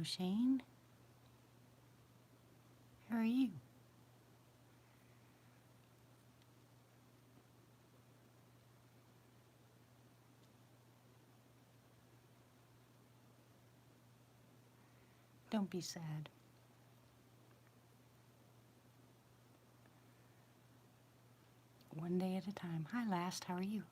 Shane. How are you? Don't be sad. One day at a time. Hi, Last. How are you?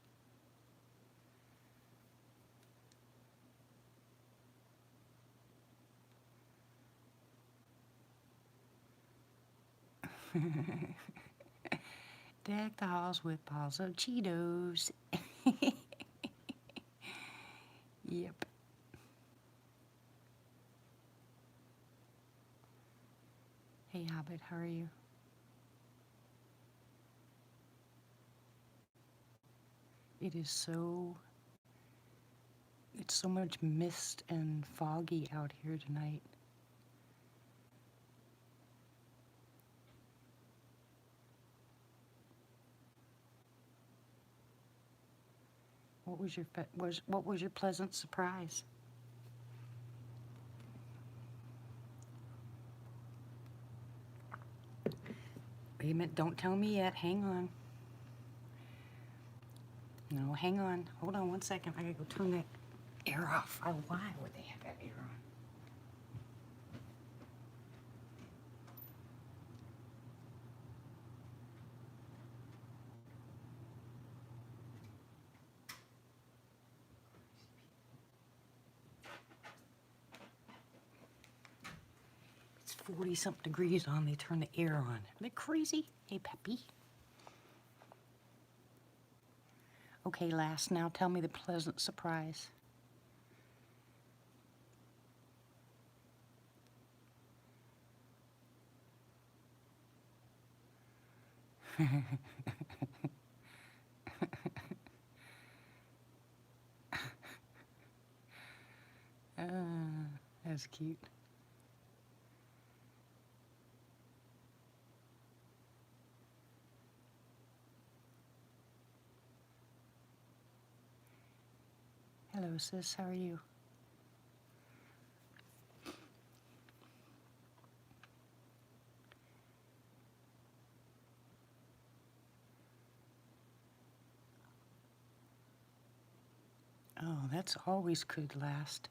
Deck the halls with piles of Cheetos. Yep. Hey, Hobbit. How are you? It is so... It's so much mist and foggy out here tonight. What was your pleasant surprise? Wait a minute, don't tell me yet. Hang on. No, hang on. Hold on 1 second. I gotta go turn that air off. Why would they have that air on? It's 40-something degrees on. They turn the air on. Are they crazy? Hey, Peppy. Okay, Last. Now tell me the pleasant surprise. That's cute. Hello, sis. How are you? Oh, that's always good, Last.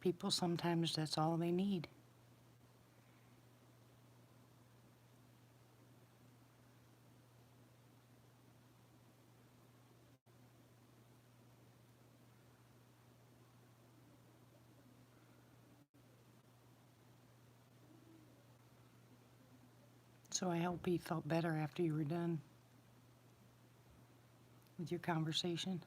People sometimes that's all they need. So I hope you felt better after you were done with your conversation.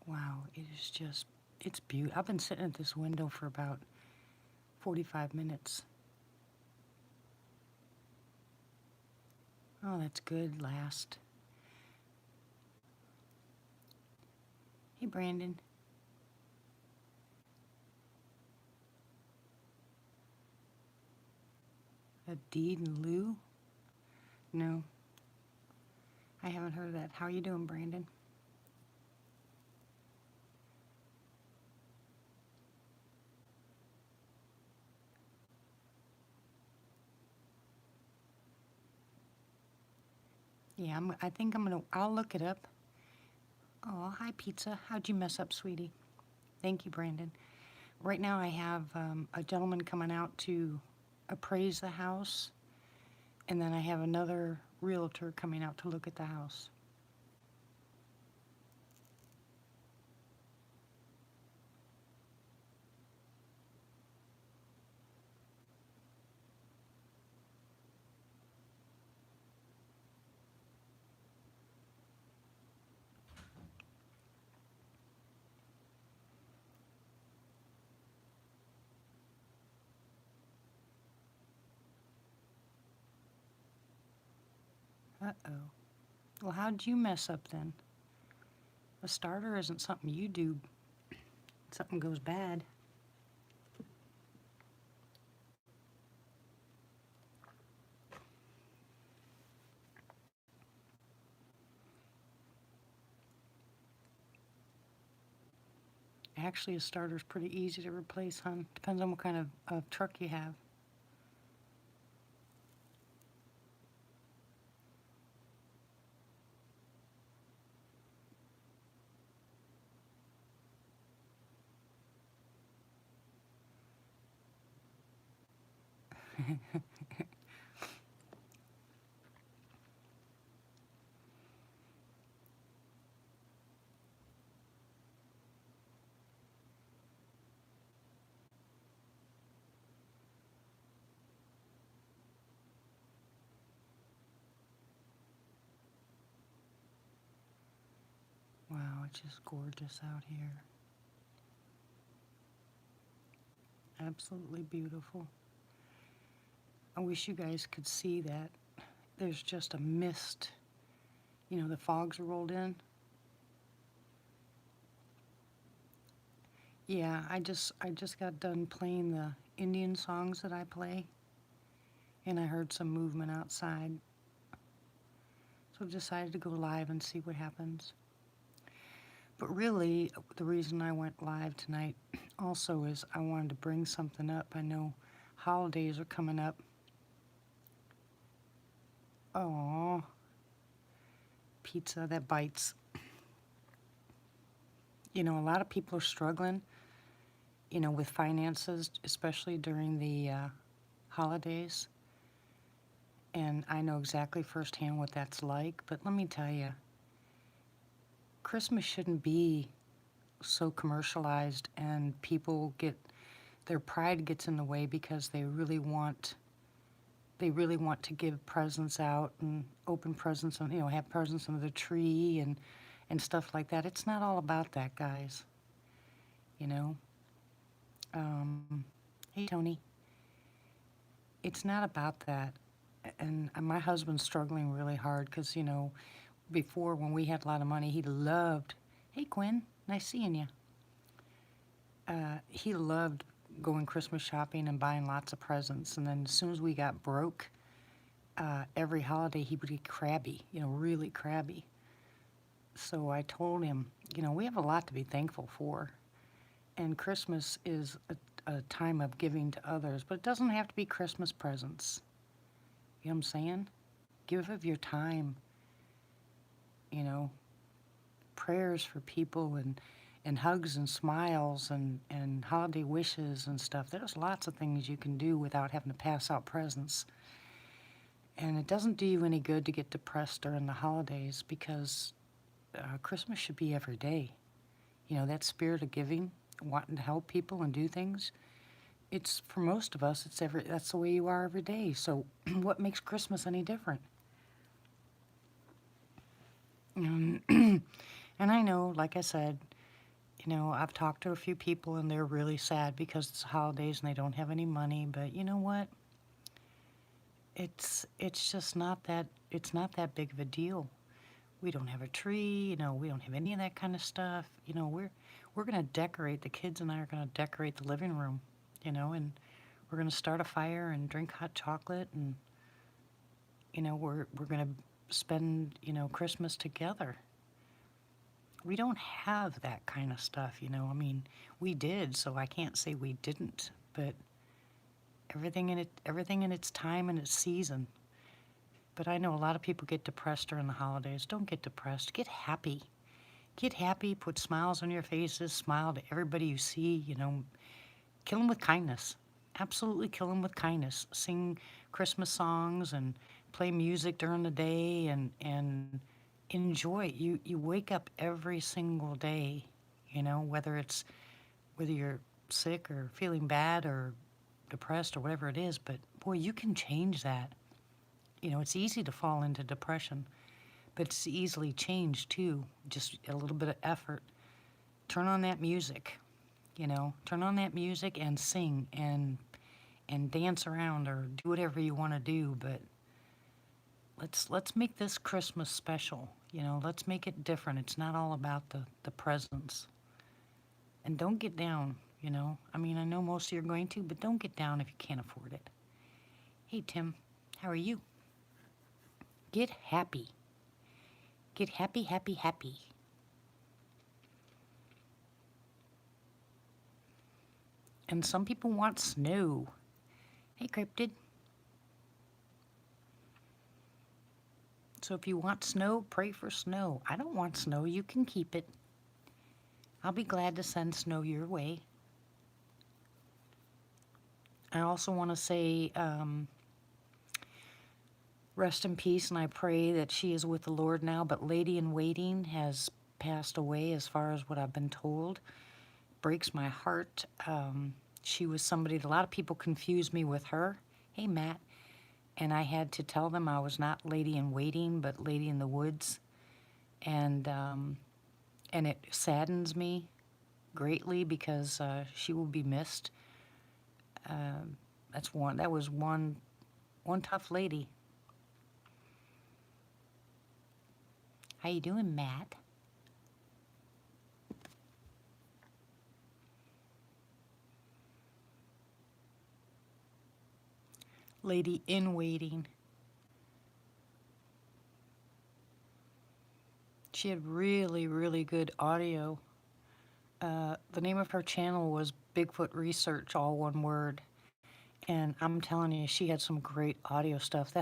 Wow, it is just, it's beautiful. I've been sitting at this window for about 45 minutes. Oh, that's good, Last. Hey, Brandon. A deed in lieu? No, I haven't heard of that. How are you doing, Brandon? Yeah, I think I'll look it up. Oh, hi, Pizza. How'd you mess up, sweetie? Thank you, Brandon. Right now I have a gentleman coming out to appraise the house, and then I have another realtor coming out to look at the house. Uh-oh. Well, how'd you mess up then? A starter isn't something you do. Something goes bad. Actually, a starter's pretty easy to replace, hon. Depends on what kind of truck you have. Wow, it's just gorgeous out here. Absolutely beautiful. I wish you guys could see that. There's just a mist. You know, the fogs are rolled in. Yeah, I just got done playing the Indian songs that I play, and I heard some movement outside. So I decided to go live and see what happens. But really, the reason I went live tonight also is I wanted to bring something up. I know holidays are coming up. Oh, pizza that bites. You know, a lot of people are struggling, you know, with finances, especially during the holidays. And I know exactly firsthand what that's like. But let me tell you, Christmas shouldn't be so commercialized, and people get their pride gets in the way because they really want to give presents out and open presents and, you know, have presents under the tree and stuff like that. It's not all about that, guys. You know. Hey Tony, it's not about that. And my husband's struggling really hard because, you know, before when we had a lot of money, he loved. Hey Quinn, nice seeing you. He loved going Christmas shopping and buying lots of presents. And then as soon as we got broke, every holiday he would get crabby, you know, really crabby. So I told him, you know, we have a lot to be thankful for. And Christmas is a time of giving to others, but it doesn't have to be Christmas presents. You know what I'm saying? Give of your time, you know, prayers for people and hugs and smiles and holiday wishes and stuff. There's lots of things you can do without having to pass out presents. And it doesn't do you any good to get depressed during the holidays because Christmas should be every day. You know, that spirit of giving, wanting to help people and do things, it's for most of us, that's the way you are every day. So what makes Christmas any different? And I know, like I said, you know, I've talked to a few people and they're really sad because it's holidays and they don't have any money, but you know what? It's just not that big of a deal. We don't have a tree, you know, we don't have any of that kind of stuff. You know, we're going to decorate, the kids and I are going to decorate the living room, you know, and we're going to start a fire and drink hot chocolate and you know, we're going to spend, you know, Christmas together. We don't have that kind of stuff, you know. I mean, we did, so I can't say we didn't, but everything in its time and its season. But I know a lot of people get depressed during the holidays. Don't get depressed. Get happy. Get happy, put smiles on your faces, smile to everybody you see, you know. Kill them with kindness. Absolutely kill them with kindness. Sing Christmas songs and play music during the day and enjoy it. You wake up every single day, you know, whether you're sick or feeling bad or depressed or whatever it is, but boy, you can change that. You know, it's easy to fall into depression, but it's easily changed too. Just a little bit of effort. Turn on that music, you know, turn on that music and sing and dance around or do whatever you want to do, but let's make this Christmas special. You know, let's make it different. It's not all about the presents. And don't get down, you know. I mean, I know most of you are going to, but don't get down if you can't afford it. Hey, Tim, how are you? Get happy. Get happy, happy, happy. And some people want snow. Hey, Cryptid. So if you want snow, pray for snow. I don't want snow. You can keep it. I'll be glad to send snow your way. I also want to say rest in peace, and I pray that she is with the Lord now. But Lady in Waiting has passed away, as far as what I've been told. Breaks my heart. She was somebody that a lot of people confused me with her. Hey, Matt. And I had to tell them I was not Lady in Waiting, but Lady in the Woods. And it saddens me greatly because she will be missed. That was one tough lady. How you doing, Matt? Lady in Waiting. She had really, really good audio. The name of her channel was Bigfoot Research, all one word. And I'm telling you, she had some great audio stuff.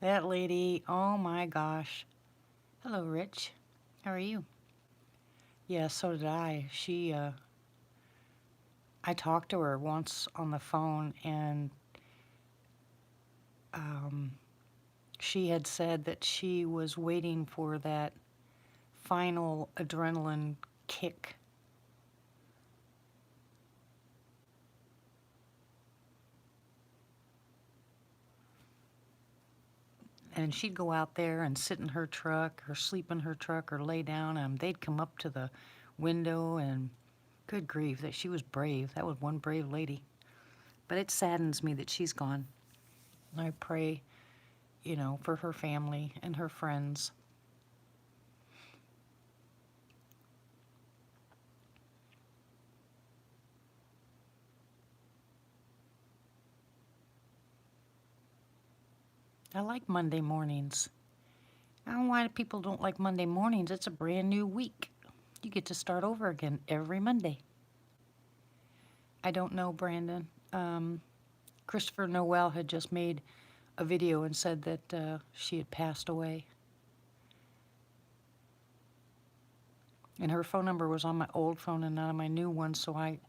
That lady, oh my gosh. Hello, Rich. How are you? Yeah, so did I. I talked to her once on the phone, and she had said that she was waiting for that final adrenaline kick. And she'd go out there and sit in her truck or sleep in her truck or lay down, and they'd come up to the window, and good grief, that she was brave. That was one brave lady. But it saddens me that she's gone. I pray, you know, for her family and her friends. I like Monday mornings. I don't know why people don't like Monday mornings. It's a brand new week. You get to start over again every Monday. I don't know, Brandon. Christopher Noel had just made a video and said that she had passed away. And her phone number was on my old phone and not on my new one, so I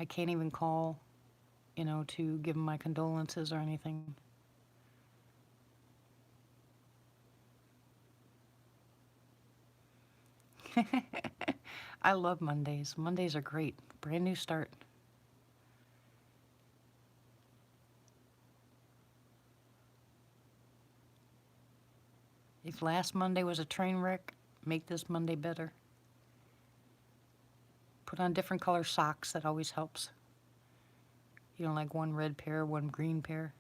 can't even call, you know, to give them my condolences or anything. I love Mondays. Mondays are great. Brand new start. If last Monday was a train wreck, make this Monday better. Put on different color socks. That always helps. You know, like one red pair, one green pair.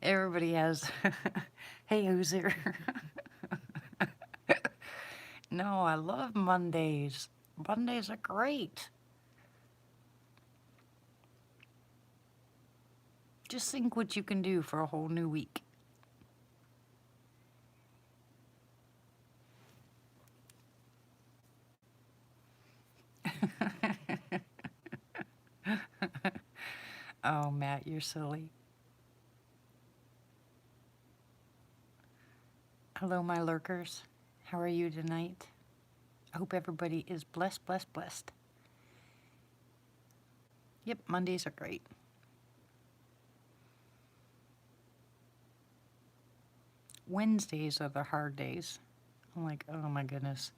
Everybody has. Hey, who's there? No, I love Mondays. Mondays are great. Just think what you can do for a whole new week. Oh, Matt, you're silly. Hello, my lurkers. How are you tonight? I hope everybody is blessed, blessed, blessed. Yep, Mondays are great. Wednesdays are the hard days. I'm like, oh my goodness.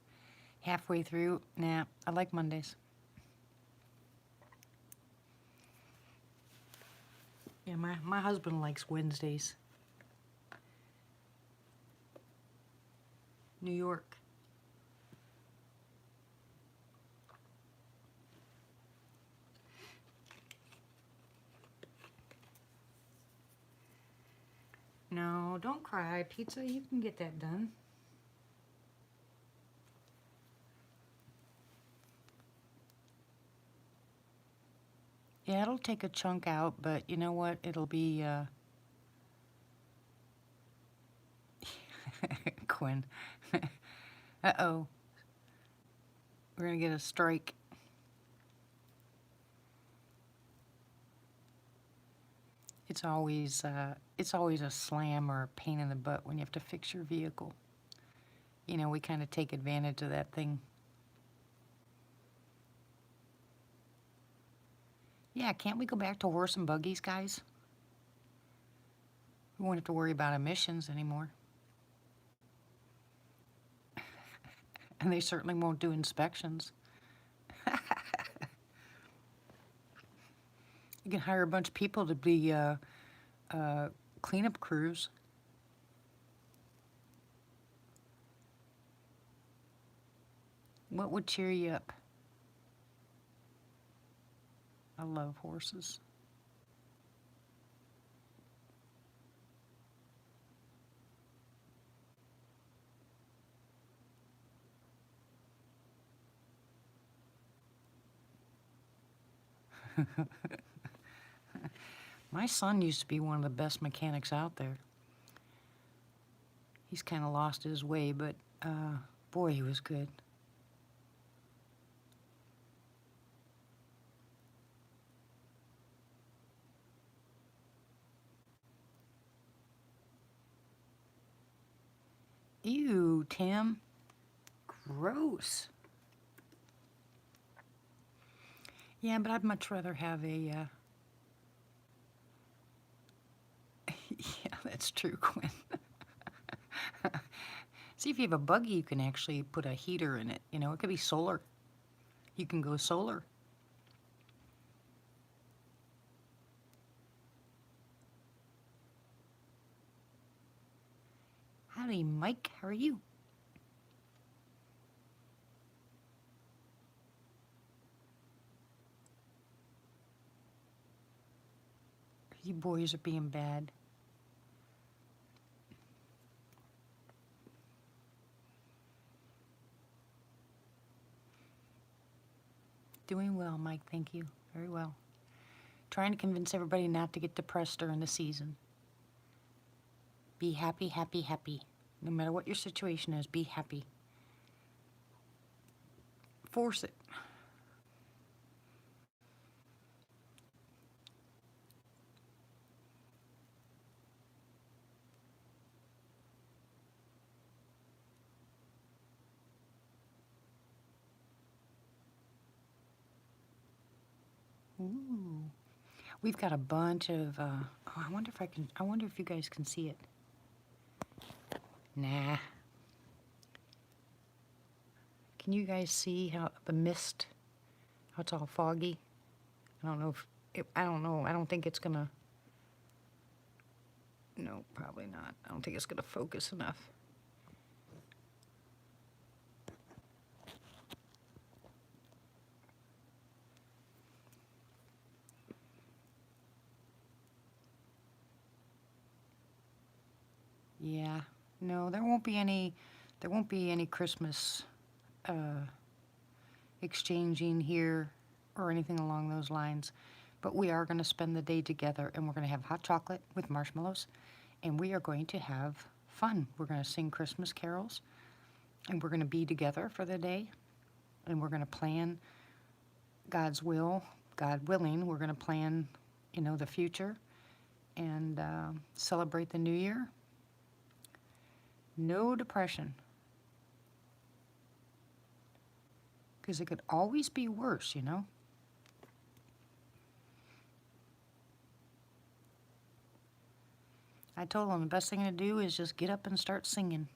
Halfway through, nah, I like Mondays. Yeah, my husband likes Wednesdays. New York. No, don't cry. Pizza, you can get that done. Yeah, it'll take a chunk out, but you know what? It'll be, Quinn. Uh-oh. We're gonna get a strike. It's always a slam or a pain in the butt when you have to fix your vehicle. You know, we kind of take advantage of that thing. Yeah, can't we go back to horse and buggies, guys? We won't have to worry about emissions anymore. And they certainly won't do inspections. You can hire a bunch of people to be cleanup crews. What would cheer you up? I love horses. My son used to be one of the best mechanics out there. He's kind of lost his way, but boy, he was good. Ew, Tim. Gross. Yeah, but I'd much rather have a. Yeah, that's true, Quinn. See, if you have a buggy, you can actually put a heater in it. You know, it could be solar. You can go solar. Howdy, Mike. How are you? You boys are being bad. Doing well, Mike. Thank you. Very well. Trying to convince everybody not to get depressed during the season. Be happy, happy, happy. No matter what your situation is, be happy. Force it. Ooh. We've got a bunch of, I wonder if I wonder if you guys can see it. Nah. Can you guys see how the mist, how it's all foggy? I don't know if, I don't know. I don't think it's gonna, no, probably not. I don't think it's gonna focus enough. Yeah. No, there won't be any Christmas exchanging here or anything along those lines. But we are going to spend the day together and we're going to have hot chocolate with marshmallows and we are going to have fun. We're going to sing Christmas carols and we're going to be together for the day and we're going to plan God's will, God willing, we're going to plan, you know, the future and celebrate the new year. No depression. Because it could always be worse, you know? I told them the best thing to do is just get up and start singing.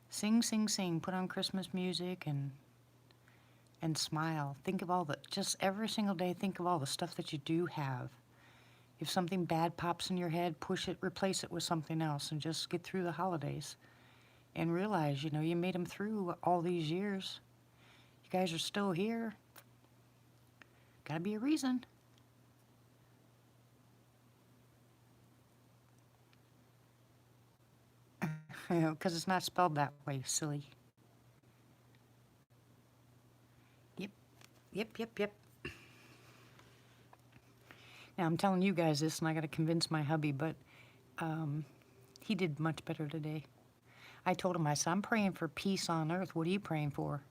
Sing, sing, sing. Put on Christmas music and smile. Think of all the, just every single day, think of all the stuff that you do have. If something bad pops in your head, push it, replace it with something else, and just get through the holidays. And realize, you know, you made them through all these years. You guys are still here. Gotta be a reason. Because it's not spelled that way, silly. Yep, yep, yep, yep. Now, I'm telling you guys this, and I got to convince my hubby, but he did much better today. I told him, I said, I'm praying for peace on earth. What are you praying for?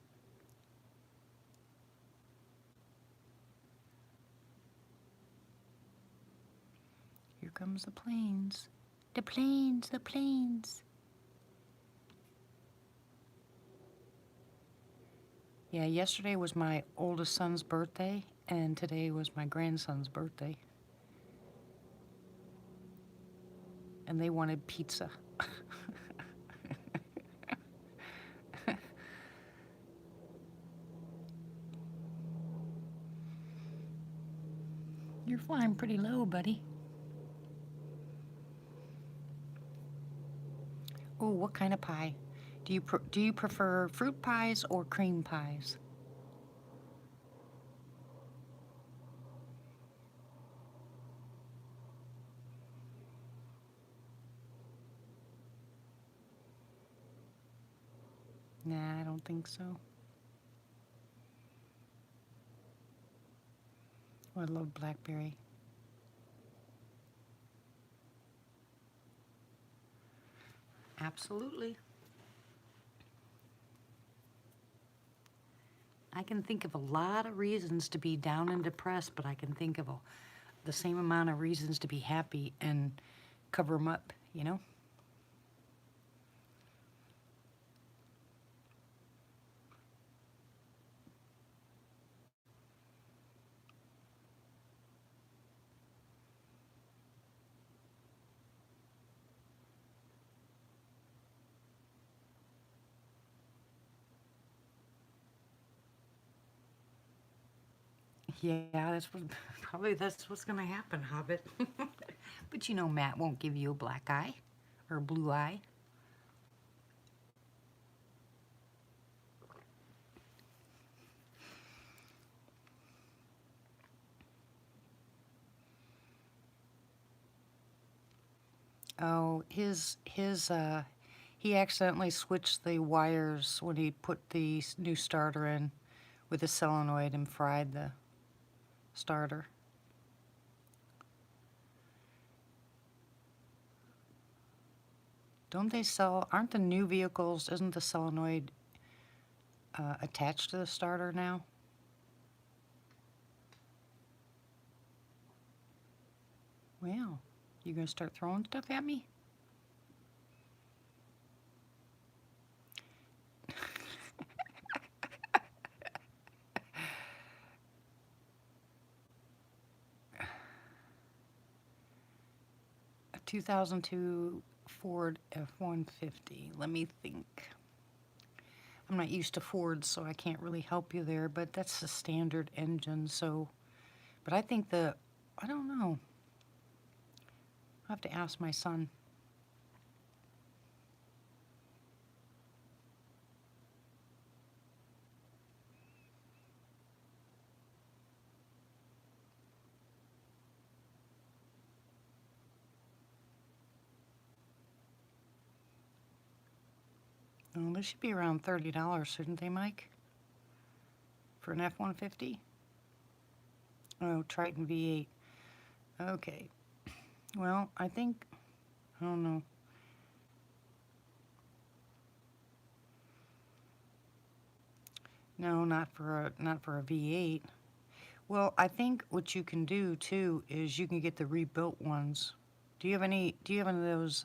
Here comes the planes. The planes, the planes. Yeah, yesterday was my oldest son's birthday, and today was my grandson's birthday. And they wanted pizza. You're flying pretty low, buddy. Oh, what kind of pie? Do you prefer fruit pies or cream pies? Nah, I don't think so. Oh, I love blackberry. Absolutely. I can think of a lot of reasons to be down and depressed, but I can think of the same amount of reasons to be happy and cover them up, you know? Yeah, that's what's gonna happen, Hobbit. But you know Matt won't give you a black eye or a blue eye. Oh, he accidentally switched the wires when he put the new starter in with the solenoid and fried the starter. Don't they sell, aren't the new vehicles, isn't the solenoid attached to the starter now? Well, you gonna start throwing stuff at me? A 2002 Ford F-150. Let me think. I'm not used to Fords, so I can't really help you there, but that's the standard engine, so... But I think I don't know. I'll have to ask my son. Oh, they should be around $30, shouldn't they, Mike? For an F-150? Oh, Triton V8. Okay. Well, I think... I don't know. No, not for a V8. Well, I think what you can do too is you can get the rebuilt ones. Do you have any of those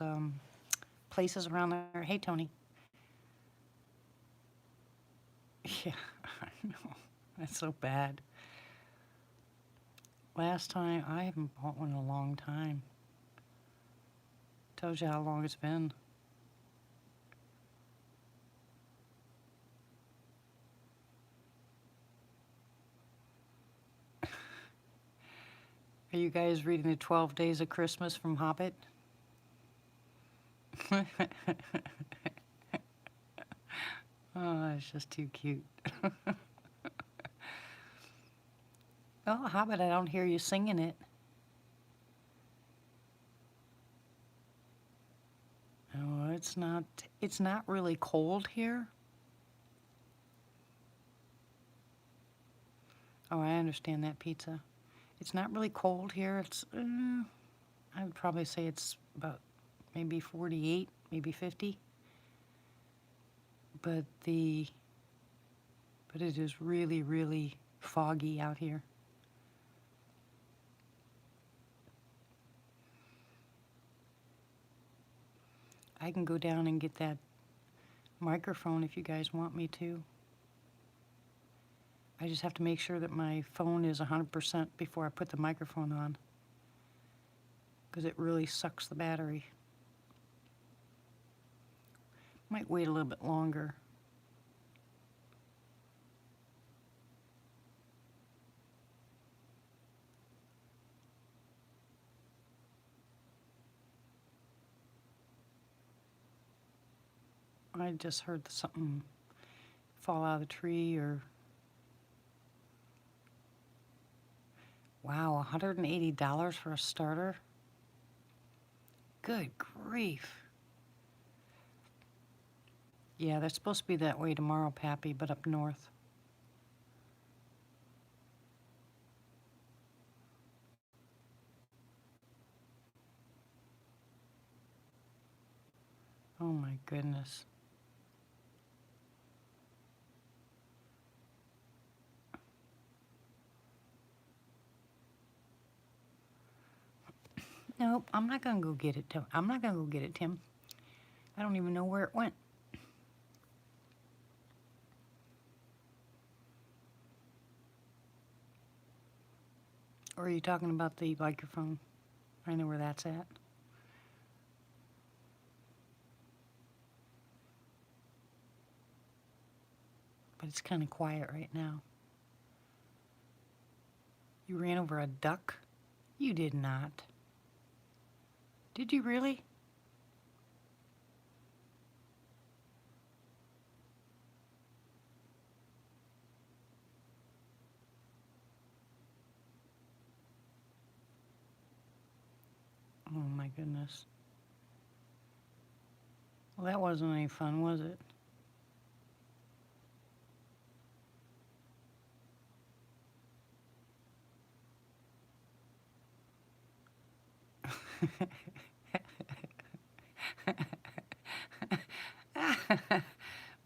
places around there? Hey, Tony. Yeah, I know. That's so bad. Last time, I haven't bought one in a long time. Tells you how long it's been. Are you guys reading the 12 Days of Christmas from Hobbit? Oh, it's just too cute. Oh, Hobbit, I don't hear you singing it. Oh, it's not really cold here. Oh, I understand that, pizza. It's not really cold here. It's, I would probably say it's about maybe 48, maybe 50. But it is really, really foggy out here. I can go down and get that microphone if you guys want me to. I just have to make sure that my phone is 100% before I put the microphone on, because it really sucks the battery. Might wait a little bit longer. I just heard something fall out of the tree or... Wow, $180 for a starter? Good grief. Yeah, they're supposed to be that way tomorrow, Pappy, but up north. Oh my goodness. Nope, I'm not gonna go get it, Tim. I'm not gonna go get it, Tim. I don't even know where it went. Or are you talking about the microphone? I know where that's at. But it's kind of quiet right now. You ran over a duck? You did not. Did you really? Oh my goodness. Well, that wasn't any fun, was it?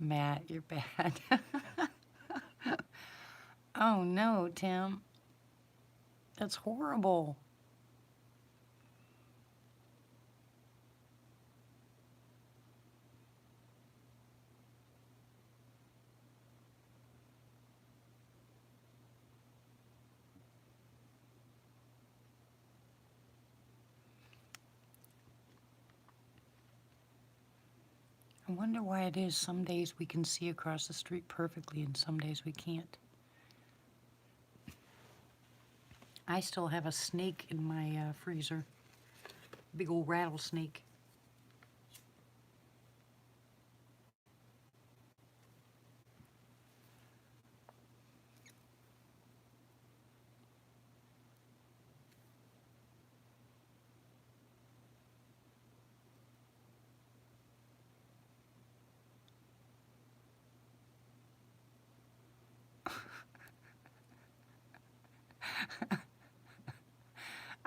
Matt, you're bad. Oh no, Tim. That's horrible. I wonder why it is some days we can see across the street perfectly and some days we can't. I still have a snake in my freezer. Big old rattlesnake.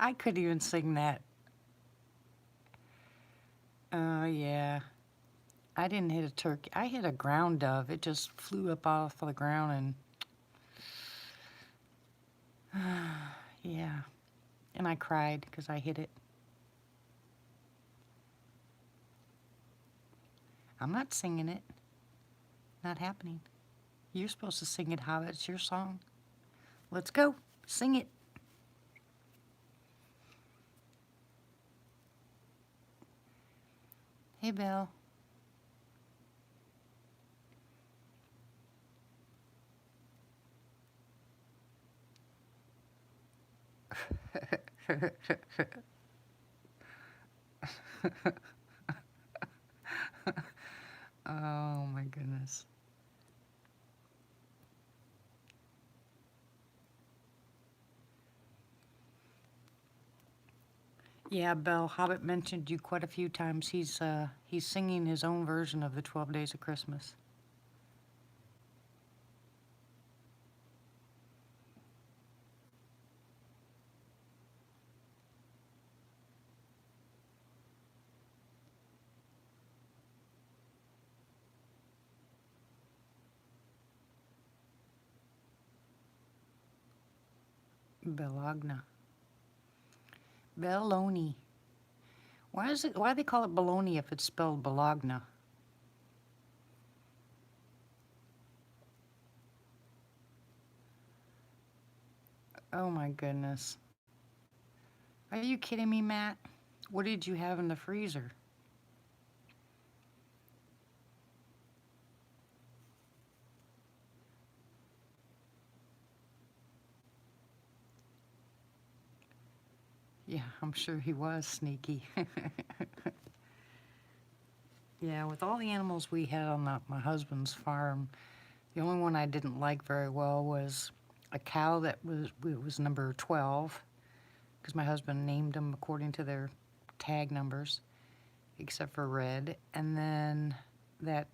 I couldn't even sing that. Oh, yeah. I didn't hit a turkey. I hit a ground dove. It just flew up off of the ground and... yeah. And I cried because I hit it. I'm not singing it. Not happening. You're supposed to sing it, Hobbit. It's your song. Let's go. Sing it. Hey, Bill. Oh, my goodness. Yeah, Belle, Hobbit mentioned you quite a few times. He's singing his own version of the 12 Days of Christmas. Bologna. Belloni. Why do they call it bologna if it's spelled Bologna? Oh my goodness. Are you kidding me, Matt? What did you have in the freezer? Yeah, I'm sure he was sneaky. Yeah, with all the animals we had on my husband's farm, the only one I didn't like very well was a cow that was number 12, because my husband named them according to their tag numbers, except for Red. And then that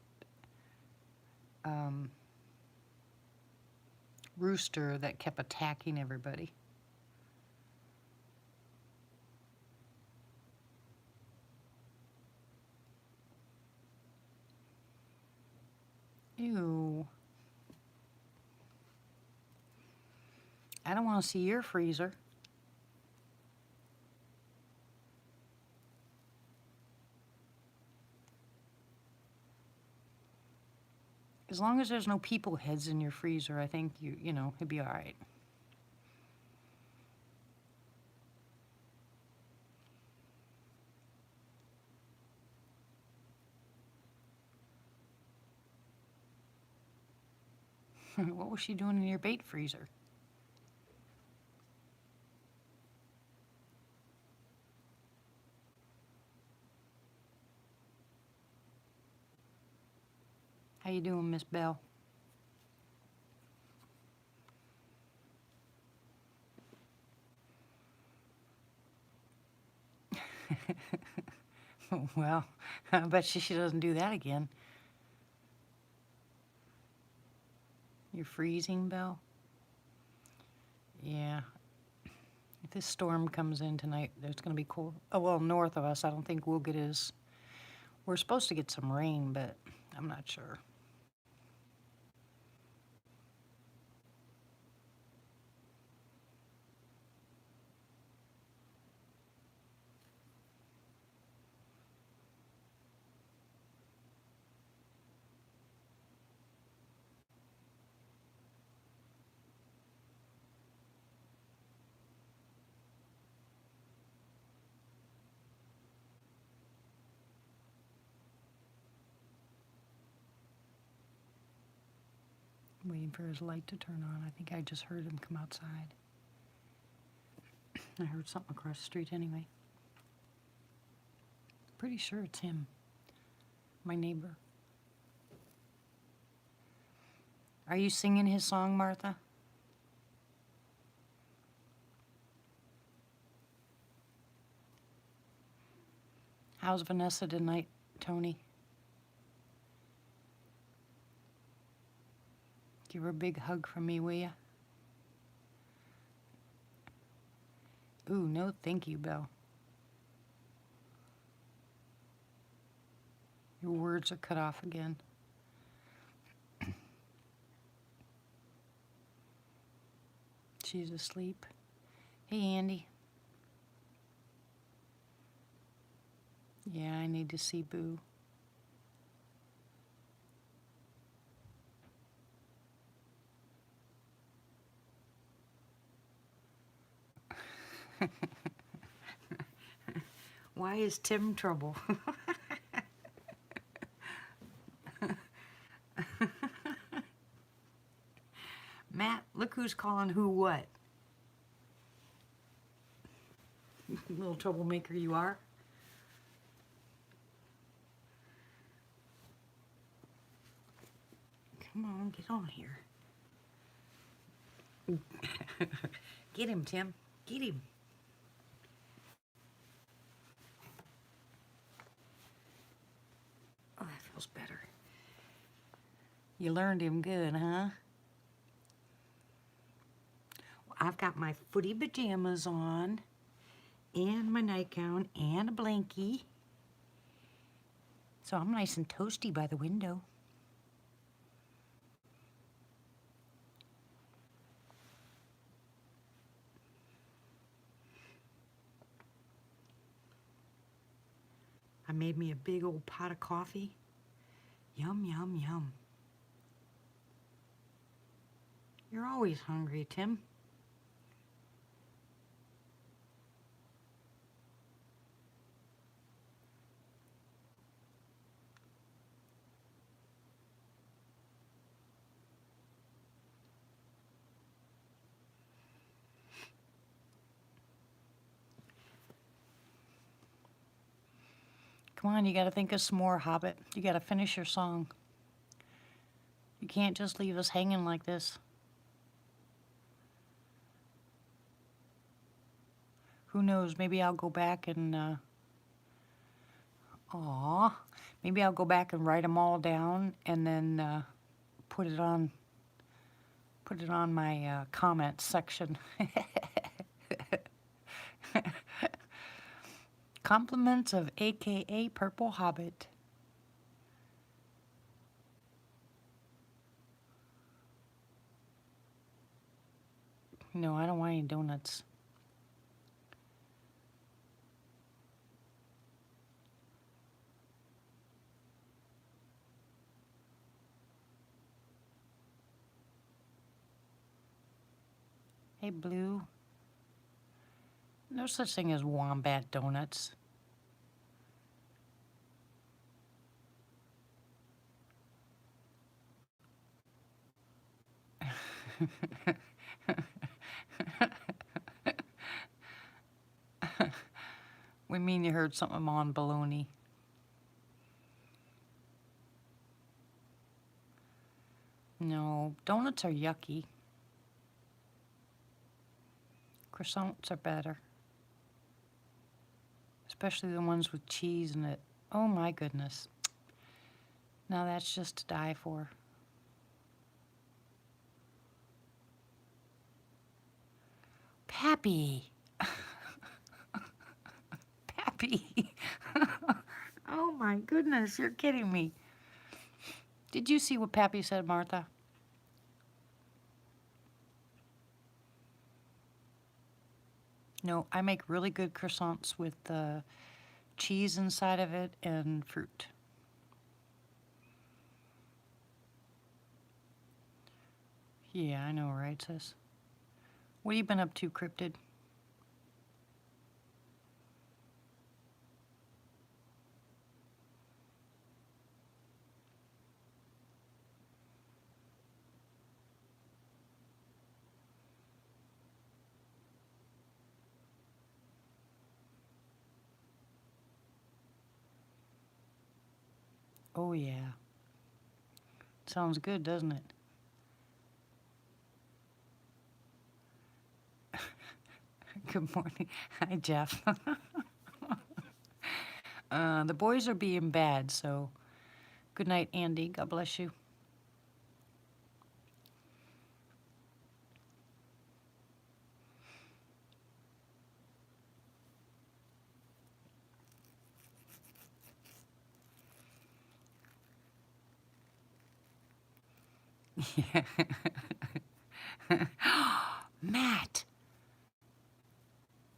um, rooster that kept attacking everybody. Ew. I don't want to see your freezer. As long as there's no people heads in your freezer, I think you know, it'd be all right. What was she doing in your bait freezer? How you doing, Miss Bell? Well, I bet she doesn't do that again. You're freezing, Belle? Yeah. If this storm comes in tonight, it's going to be cold. Oh, well, north of us, I don't think we'll get as... We're supposed to get some rain, but I'm not sure. I'm waiting for his light to turn on. I think I just heard him come outside. I heard something across the street anyway. Pretty sure it's him, my neighbor. Are you singing his song, Martha? How's Vanessa tonight, Tony? Give her a big hug from me, will ya? Ooh, no thank you, Belle. Your words are cut off again. She's asleep. Hey, Andy. Yeah, I need to see Boo. Why is Tim trouble? Matt, look who's calling who what. Little troublemaker you are. Come on, get on here. Get him, Tim. Get him. feels better. You learned him good, huh? I've got my footy pajamas on, and my nightgown, and a blankie. So I'm nice and toasty by the window. I made me a big old pot of coffee. Yum, yum, yum. You're always hungry, Tim. Come on, you gotta think of some more, Hobbit. You gotta finish your song. You can't just leave us hanging like this. Who knows, maybe I'll go back and, maybe I'll go back and write them all down and then put it on my comments section. Compliments of AKA Purple Hobbit. No, I don't want any donuts. Hey, Blue. No such thing as wombat donuts. We mean you heard something on baloney. No, donuts are yucky. Croissants are better. Especially the ones with cheese in it. Oh my goodness. Now that's just to die for. Pappy. Pappy. Oh my goodness, you're kidding me. Did you see what Pappy said, Martha? No, I make really good croissants with cheese inside of it and fruit. Yeah, I know, right, sis? What have you been up to, Cryptid? Oh, yeah. Sounds good, doesn't it? Good morning. Hi, Jeff. The boys are being bad, so good night, Andy. God bless you. Matt.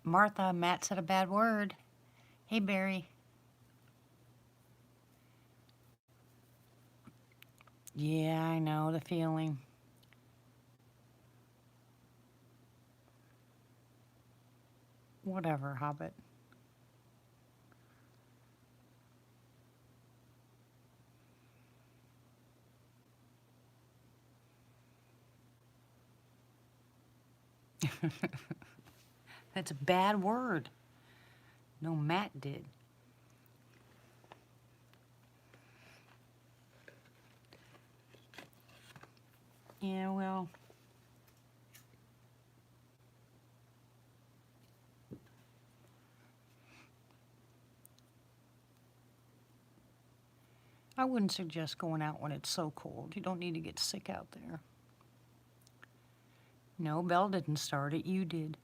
Martha, Matt said a bad word. Hey, Barry. Yeah, I know the feeling. Whatever, Hobbit. That's a bad word. No, Matt did. Yeah, well. I wouldn't suggest going out when it's so cold. You don't need to get sick out there. No, Belle didn't start it. You did.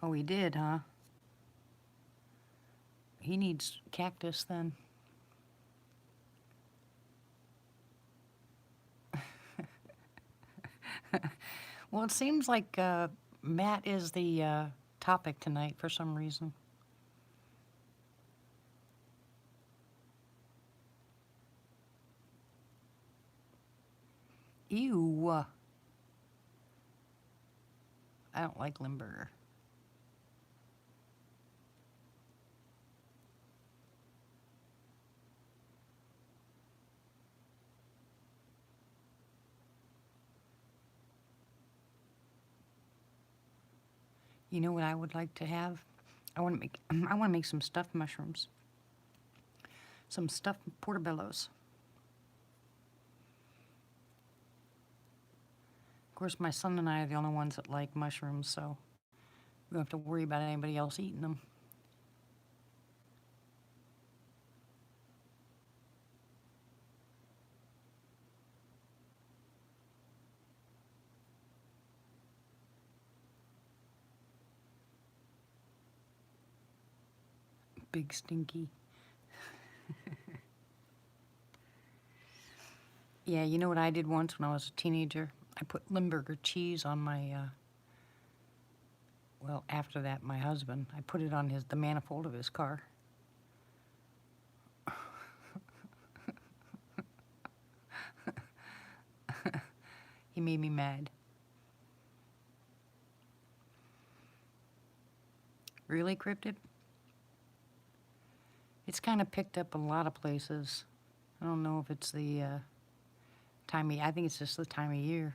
Oh, he did, huh? He needs cactus then. Well, it seems like Matt is the topic tonight for some reason. Ew. I don't like Limburger. You know what I would like to have? I want to make I want to make some stuffed mushrooms. Some stuffed portobellos. Of course, my son and I are the only ones that like mushrooms, so we don't have to worry about anybody else eating them. Big stinky. Yeah, you know what I did once when I was a teenager? I put Limburger cheese on my, well, after that, my husband. I put it on the manifold of his car. He made me mad. Really, Cryptid? It's kind of picked up a lot of places. I don't know if it's the I think it's just the time of year.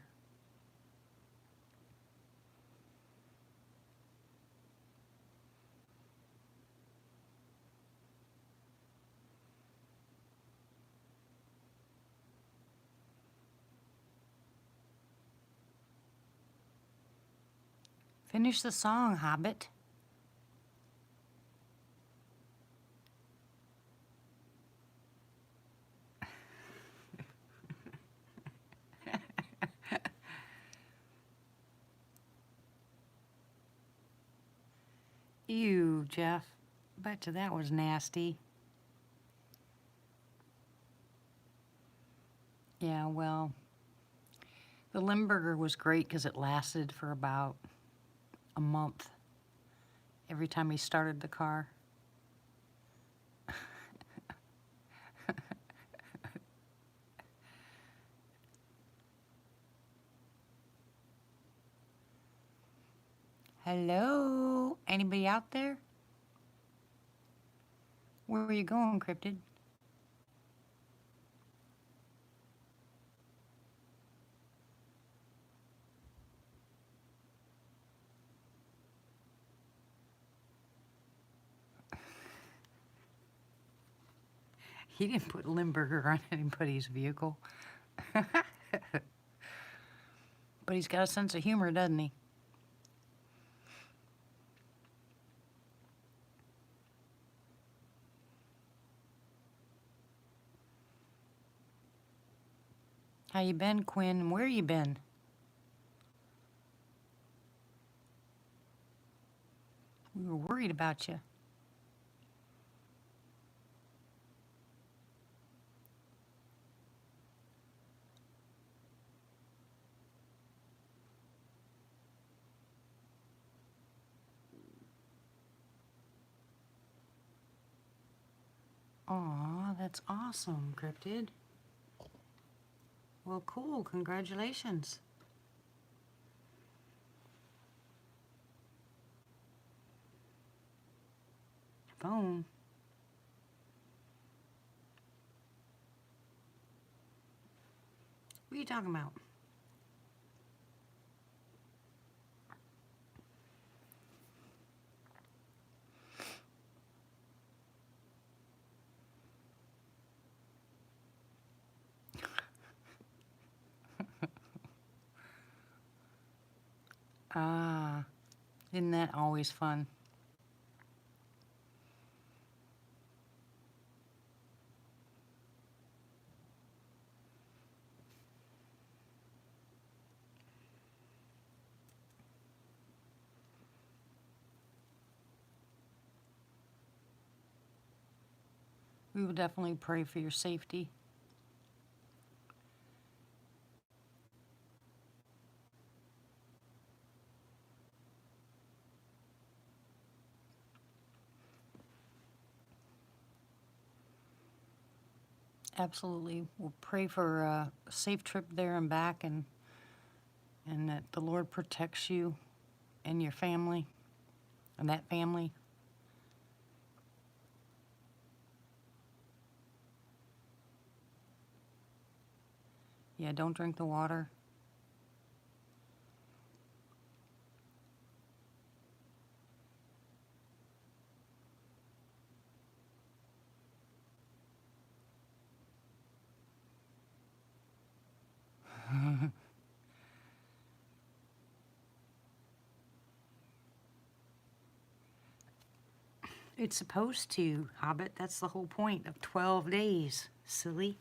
Finish the song, Hobbit. Ew, Jeff. Bet you that was nasty. Yeah, well, the Limburger was great because it lasted for about a month every time he started the car. Hello? Anybody out there? Where are you going, Cryptid? He didn't put Limburger on anybody's vehicle. But he's got a sense of humor, doesn't he? How you been, Quinn? Where you been? We were worried about you. Aw, that's awesome, Cryptid. Well, cool. Congratulations. Phone. What are you talking about? Ah, isn't that always fun? We will definitely pray for your safety. Absolutely. We'll pray for a safe trip there and back, and that the Lord protects you and your family and that family. Yeah, don't drink the water. It's supposed to, Hobbit. That's the whole point of 12 days, silly.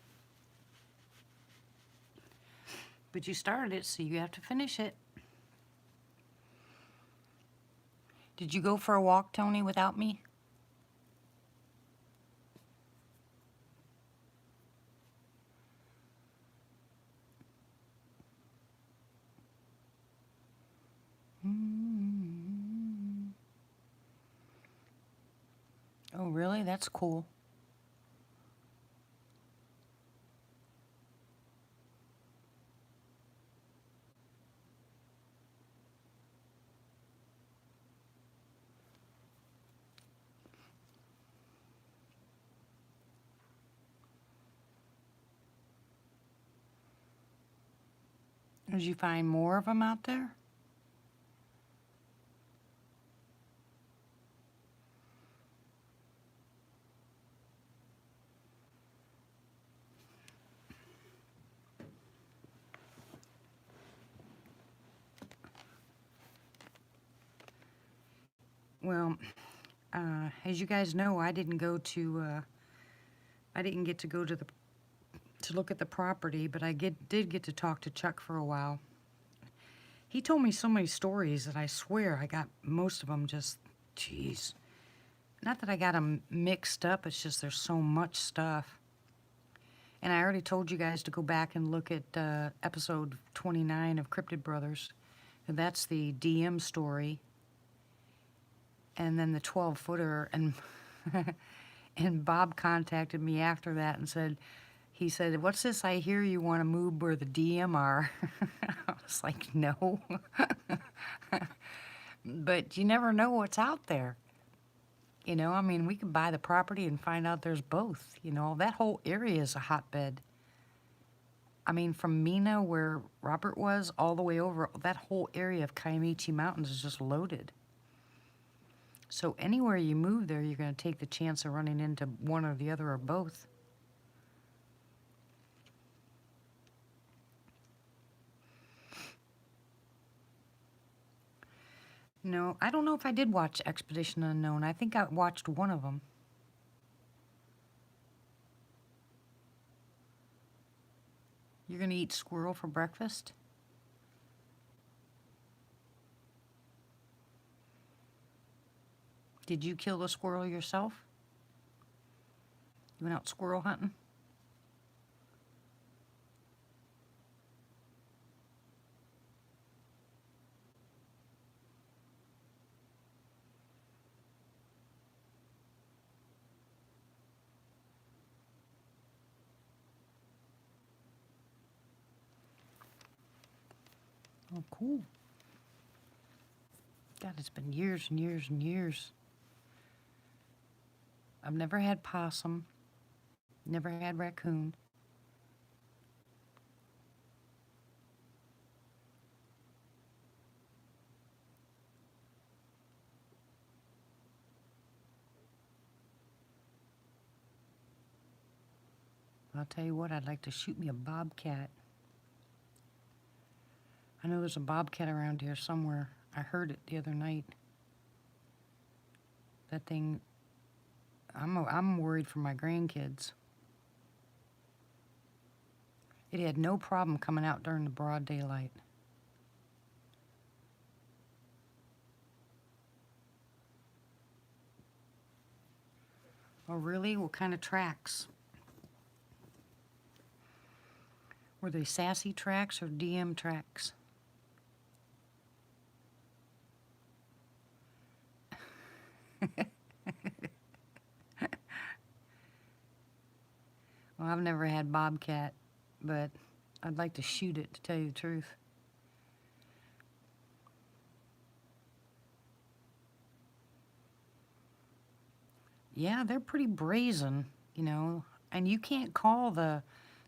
But you started it, so you have to finish it. Did you go for a walk, Tony, without me? Oh, really? That's cool. Did you find more of them out there? Well, as you guys know, I didn't get to go to look at the property, but did get to talk to Chuck for a while. He told me so many stories that I swear I got most of them just, jeez. Not that I got them mixed up, it's just there's so much stuff. And I already told you guys to go back and look at episode 29 of Cryptid Brothers. And that's the DM story. And then the 12-footer. And, and Bob contacted me after that and said, he said, "What's this? I hear you want to move where the DM are." I was like, no. But you never know what's out there. You know, I mean, we could buy the property and find out there's both. You know, that whole area is a hotbed. I mean, from Mina, where Robert was, all the way over, that whole area of Kiamichi Mountains is just loaded. So anywhere you move there, you're going to take the chance of running into one or the other or both. No, I don't know if I did watch Expedition Unknown. I think I watched one of them. You're going to eat squirrel for breakfast? Did you kill the squirrel yourself? You went out squirrel hunting? Oh, cool. God, it's been years and years and years. I've never had possum, never had raccoon. I'll tell you what, I'd like to shoot me a bobcat. I know there's a bobcat around here somewhere. I heard it the other night. That thing, I'm worried for my grandkids. It had no problem coming out during the broad daylight. Oh, really? What kind of tracks? Were they sassy tracks or DM tracks? Well, I've never had bobcat, but I'd like to shoot it, to tell you the truth. Yeah, they're pretty brazen, you know, and you can't call the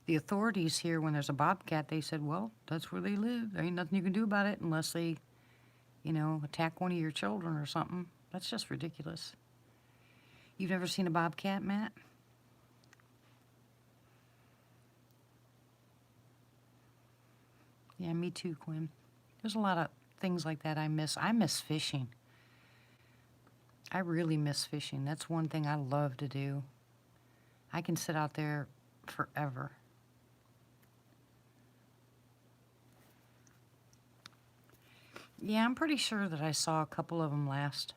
authorities here when there's a bobcat. They said, well, that's where they live. There ain't nothing you can do about it unless they, you know, attack one of your children or something. That's just ridiculous. You've never seen a bobcat, Matt? Yeah, me too, Quinn. There's a lot of things like that I miss. I miss fishing. I really miss fishing. That's one thing I love to do. I can sit out there forever. Yeah, I'm pretty sure that I saw a couple of them last.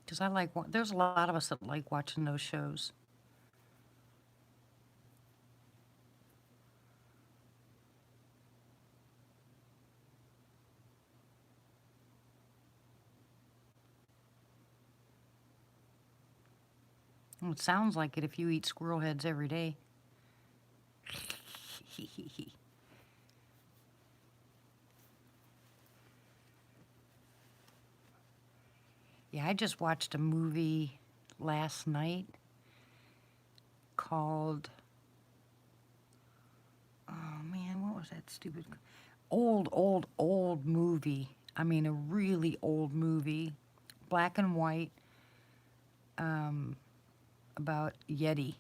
Because I like, there's a lot of us that like watching those shows. Well, it sounds like it if you eat squirrel heads every day. Yeah, I just watched a movie last night called, oh man, what was that stupid? Old movie. I mean, a really old movie. Black and white. About Yeti.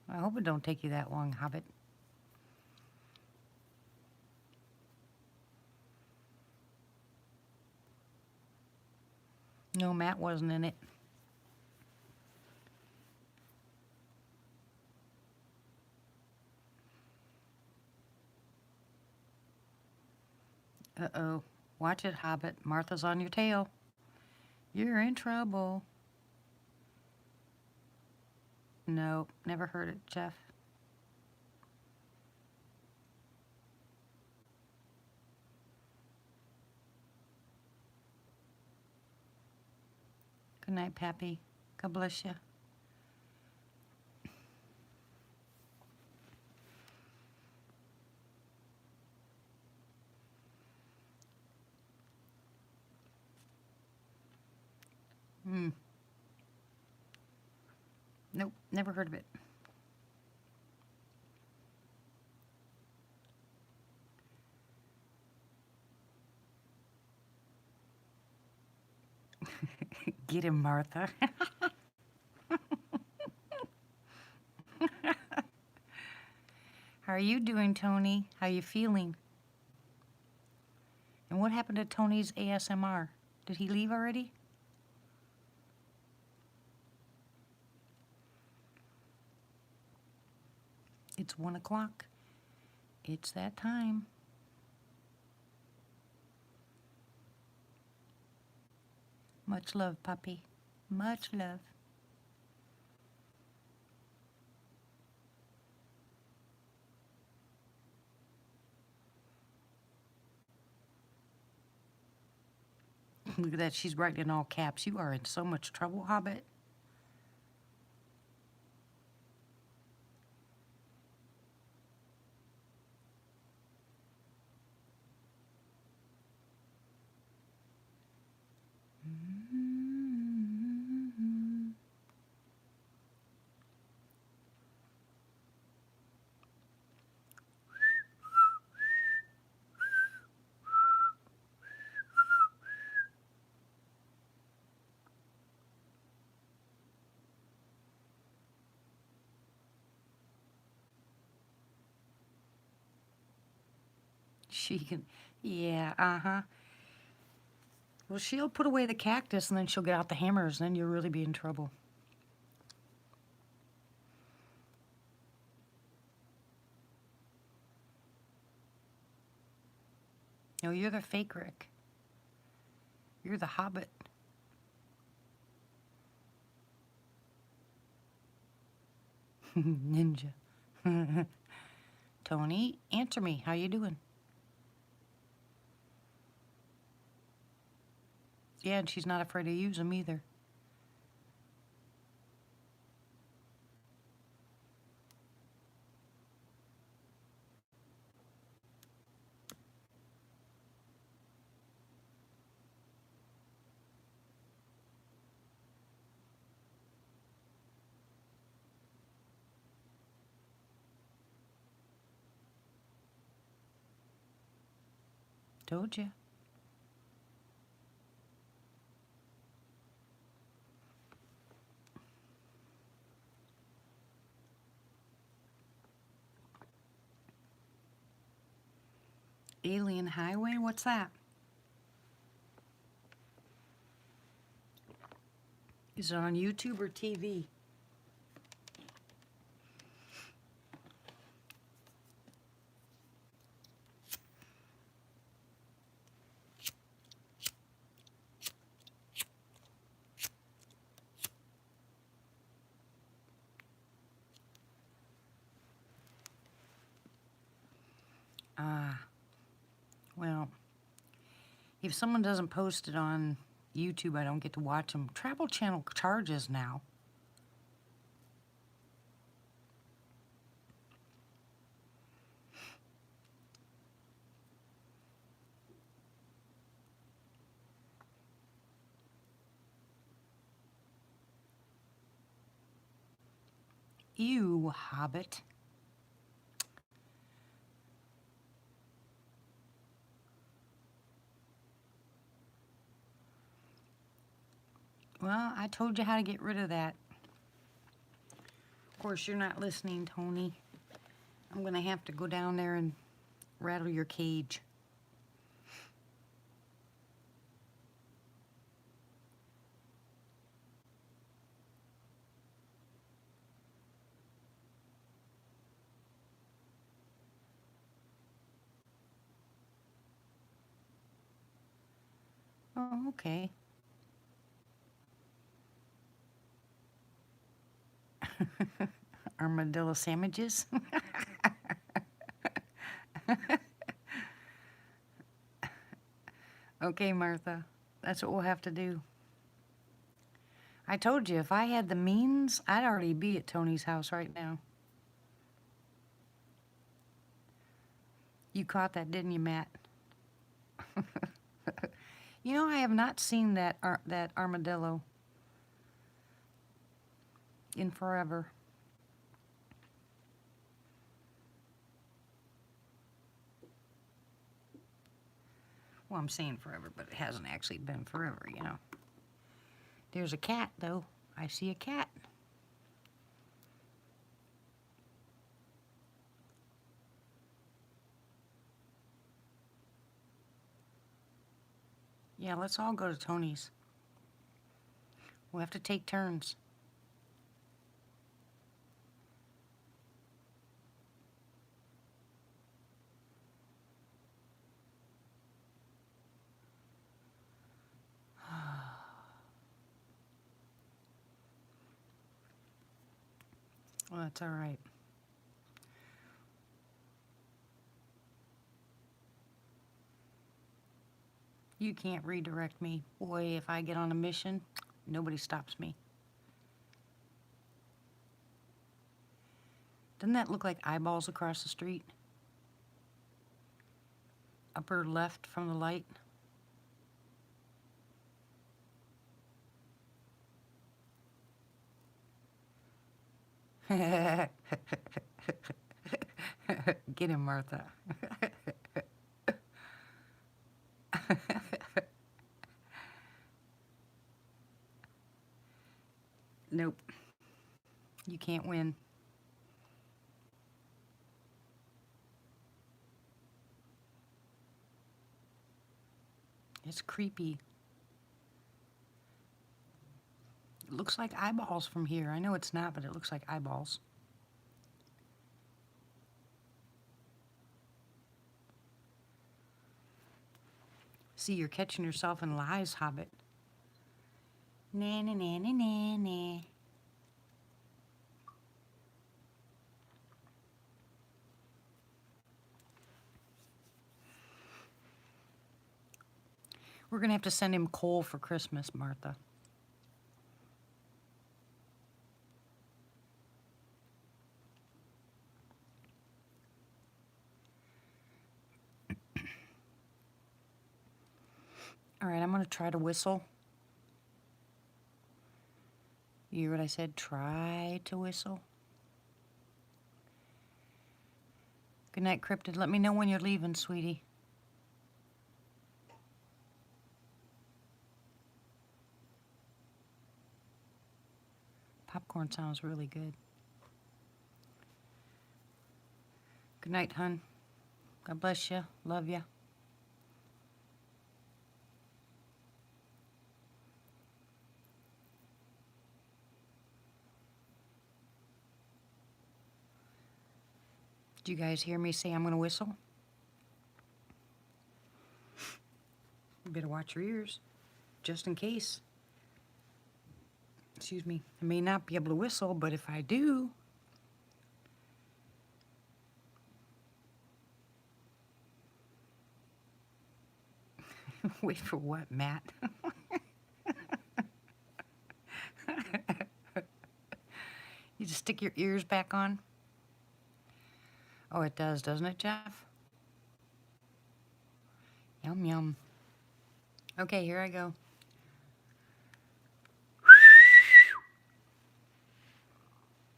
I hope it don't take you that long, Hobbit. No, Matt wasn't in it. Uh-oh. Watch it, Hobbit. Martha's on your tail. You're in trouble. No, never heard it, Jeff. Good night, Pappy. God bless you. Hmm. Nope, never heard of it. Get him, Martha. How are you doing, Tony? How you feeling? And what happened to Tony's ASMR? Did he leave already? It's 1 o'clock. It's that time. Much love, puppy. Much love. Look at that. She's writing in all caps. You are in so much trouble, Hobbit. She can, yeah, uh-huh. Well, she'll put away the cactus and then she'll get out the hammers and then you'll really be in trouble. No, you're the fake Rick. You're the Hobbit. Ninja. Tony, answer me. How you doing? Yeah, and she's not afraid to use them either. Told you. Alien Highway? What's that? Is it on YouTube or TV? Ah, well, if someone doesn't post it on YouTube, I don't get to watch them. Travel Channel charges now. Ew, Hobbit. Well, I told you how to get rid of that. Of course, you're not listening, Tony. I'm going to have to go down there and rattle your cage. Oh, okay. Armadillo sandwiches. Okay, Martha. That's what we'll have to do. I told you, if I had the means, I'd already be at Tony's house right now. You caught that, didn't you, Matt? You know, I have not seen that armadillo in forever. Well, I'm saying forever, but it hasn't actually been forever, you know. There's a cat, though. I see a cat. Yeah, let's all go to Tony's. We'll have to take turns. Well, that's all right. You can't redirect me. Boy, if I get on a mission, nobody stops me. Doesn't that look like eyeballs across the street? Upper left from the light. Get him, Martha. Nope. You can't win. It's creepy. It looks like eyeballs from here. I know it's not, but it looks like eyeballs. See, you're catching yourself in lies, Hobbit. Na na na na na na. We're going to have to send him coal for Christmas, Martha. All right, I'm going to try to whistle. You hear what I said? Try to whistle. Good night, Cryptid. Let me know when you're leaving, sweetie. Popcorn sounds really good. Good night, hun. God bless you. Love you. Did you guys hear me say I'm going to whistle? You better watch your ears, just in case. Excuse me. I may not be able to whistle, but if I do... Wait for what, Matt? You just stick your ears back on? Oh, it does, doesn't it, Jeff? Yum, yum. Okay, here I go.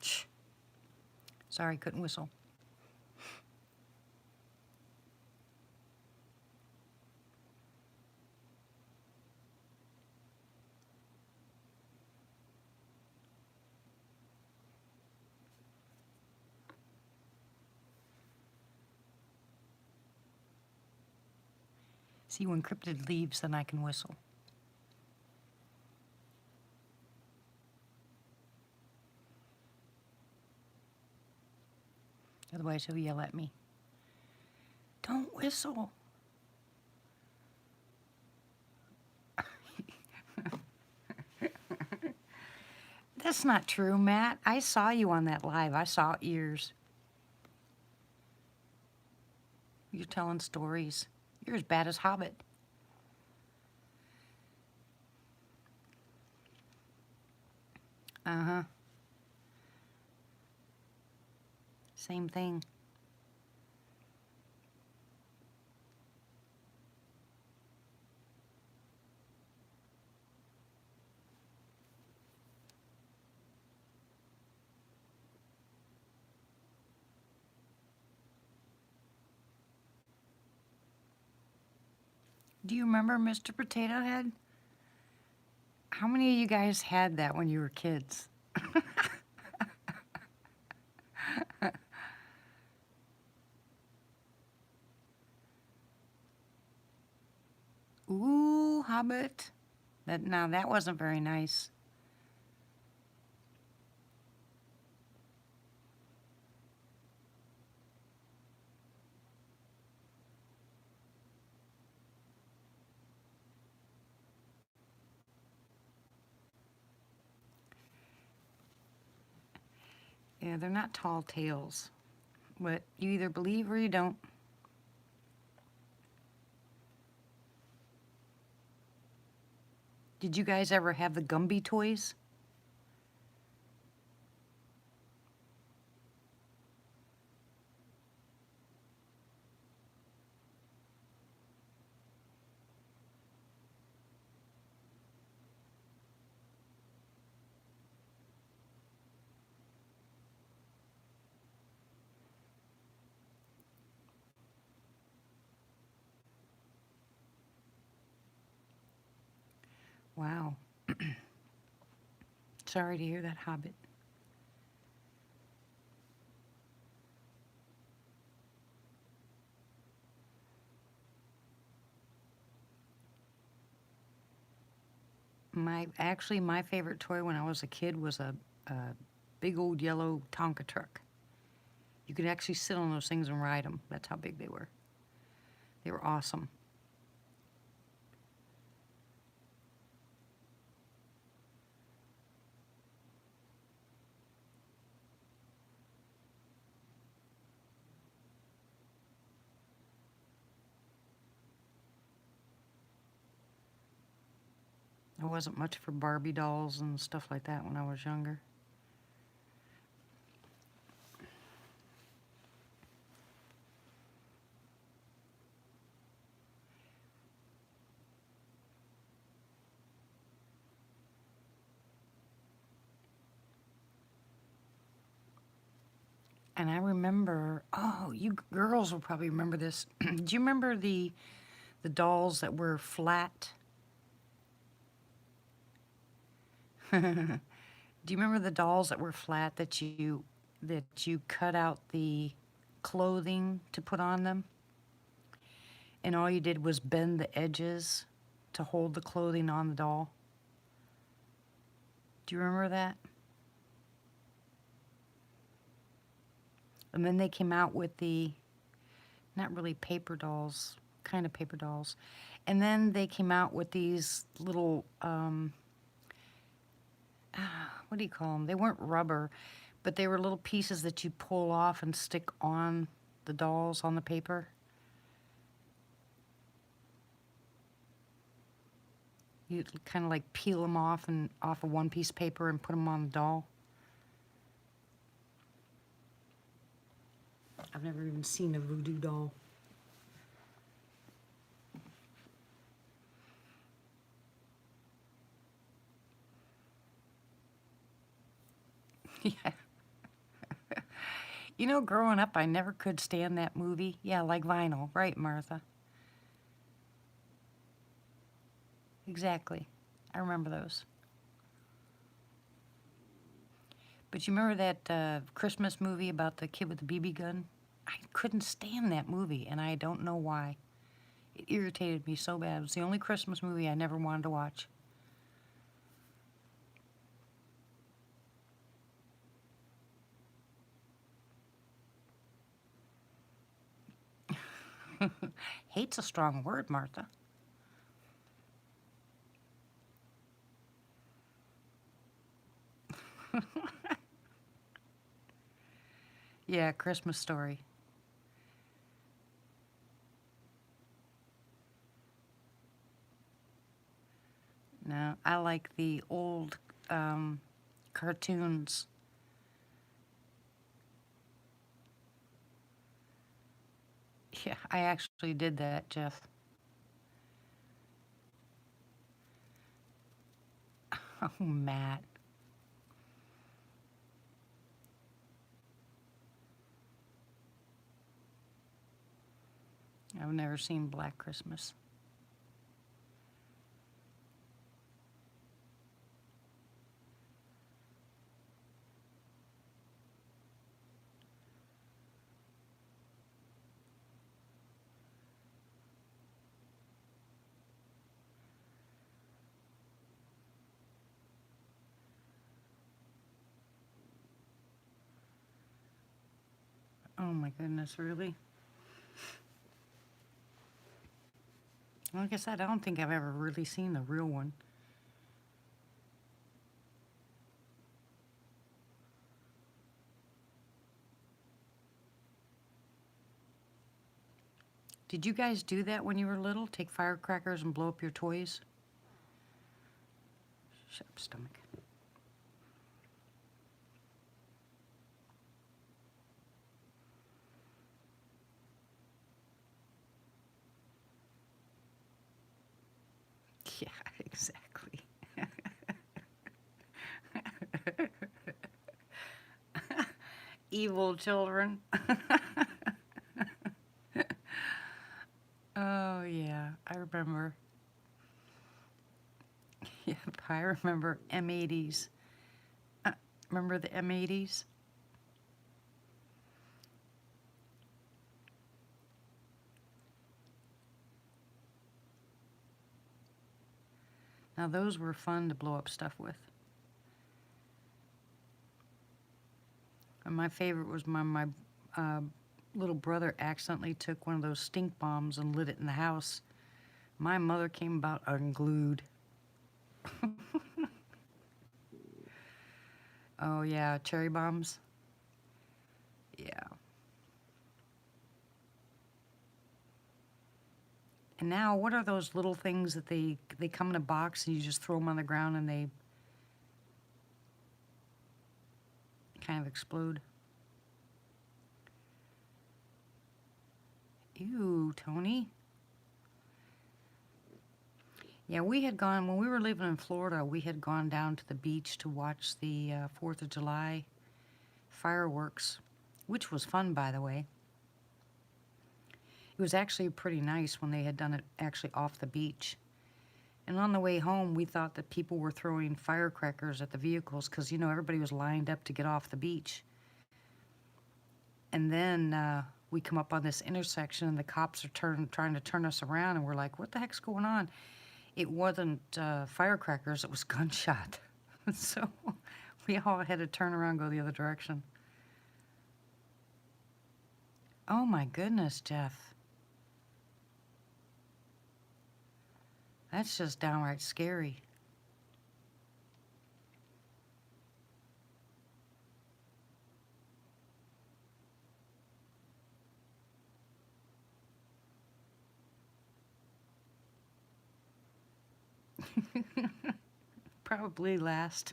Shh. Sorry, couldn't whistle. See, when Cryptid leaves, then I can whistle. Otherwise, he'll yell at me. Don't whistle. That's not true, Matt. I saw you on that live. I saw ears. You're telling stories. You're as bad as Hobbit. Uh-huh. Same thing. Do you remember Mr. Potato Head? How many of you guys had that when you were kids? Ooh, Hobbit. Now that wasn't very nice. Yeah, they're not tall tales, but you either believe or you don't. Did you guys ever have the Gumby toys? Wow. Sorry to hear that, Hobbit. Actually, my favorite toy when I was a kid was a big old yellow Tonka truck. You could actually sit on those things and ride them. That's how big they were. They were awesome. I wasn't much for Barbie dolls and stuff like that when I was younger. And I remember, oh, you girls will probably remember this. Do you remember the dolls that were flat? Do you remember the dolls that were flat that you cut out the clothing to put on them? And all you did was bend the edges to hold the clothing on the doll. Do you remember that? And then they came out with the, not really paper dolls, kind of paper dolls. And then they came out with these little, what do you call them? They weren't rubber, but they were little pieces that you pull off and stick on the dolls on the paper. You kind of like peel them off and off of one piece of paper and put them on the doll. I've never even seen a voodoo doll. Yeah. You know, growing up, I never could stand that movie. Yeah, like Vinyl. Right, Martha? Exactly. I remember those. But you remember that Christmas movie about the kid with the BB gun? I couldn't stand that movie, and I don't know why. It irritated me so bad. It was the only Christmas movie I never wanted to watch. Hate's a strong word, Martha. Yeah, Christmas Story. No, I like the old cartoons. Yeah, I actually did that, Jeff. Oh, Matt. I've never seen Black Christmas. Oh my goodness, really? Like I said, I don't think I've ever really seen the real one. Did you guys do that when you were little? Take firecrackers and blow up your toys? Shut up, stomach. Yeah, exactly. Evil children. Oh, yeah, I remember. Yep, I remember M80s. Uh, Remember the M80s? Now, those were fun to blow up stuff with. And my favorite was my uh, little brother accidentally took one of those stink bombs and lit it in the house. My mother came about unglued. Oh, yeah, cherry bombs. Yeah. And And now, what are those little things that they come in a box and you just throw them on the ground and they kind of explode? Ew, Tony. Yeah, we had gone, when we were living in Florida, we had gone down to the beach to watch the 4th of July fireworks, which was fun, by the way. It was actually pretty nice when they had done it actually off the beach. And on the way home, we thought that people were throwing firecrackers at the vehicles because, you know, everybody was lined up to get off the beach. And then we come up on this intersection and the cops are trying to turn us around, and we're like, what the heck's going on? It wasn't firecrackers, it was gunshot. So we all had to turn around and go the other direction. Oh my goodness, Jeff. That's just downright scary. Probably last.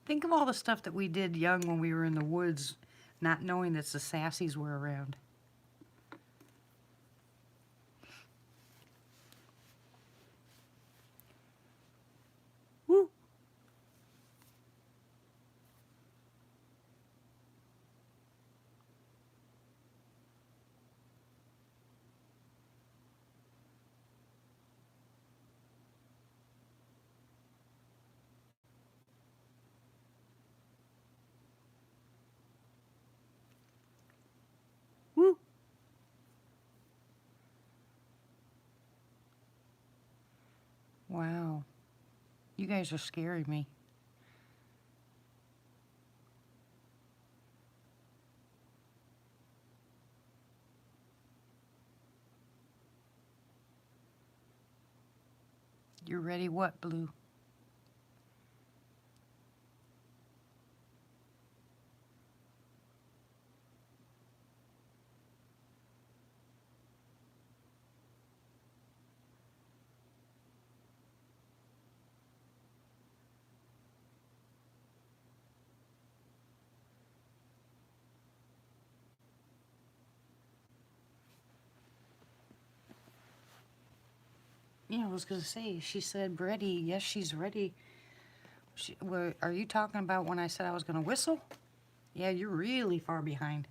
Think of all the stuff that we did young when we were in the woods, not knowing that the sassies were around. Woo! Woo! Wow. You guys are scaring me. You're ready what, Blue? Yeah, I was going to say, she said ready. Yes, she's ready. Are you talking about when I said I was going to whistle? Yeah, you're really far behind.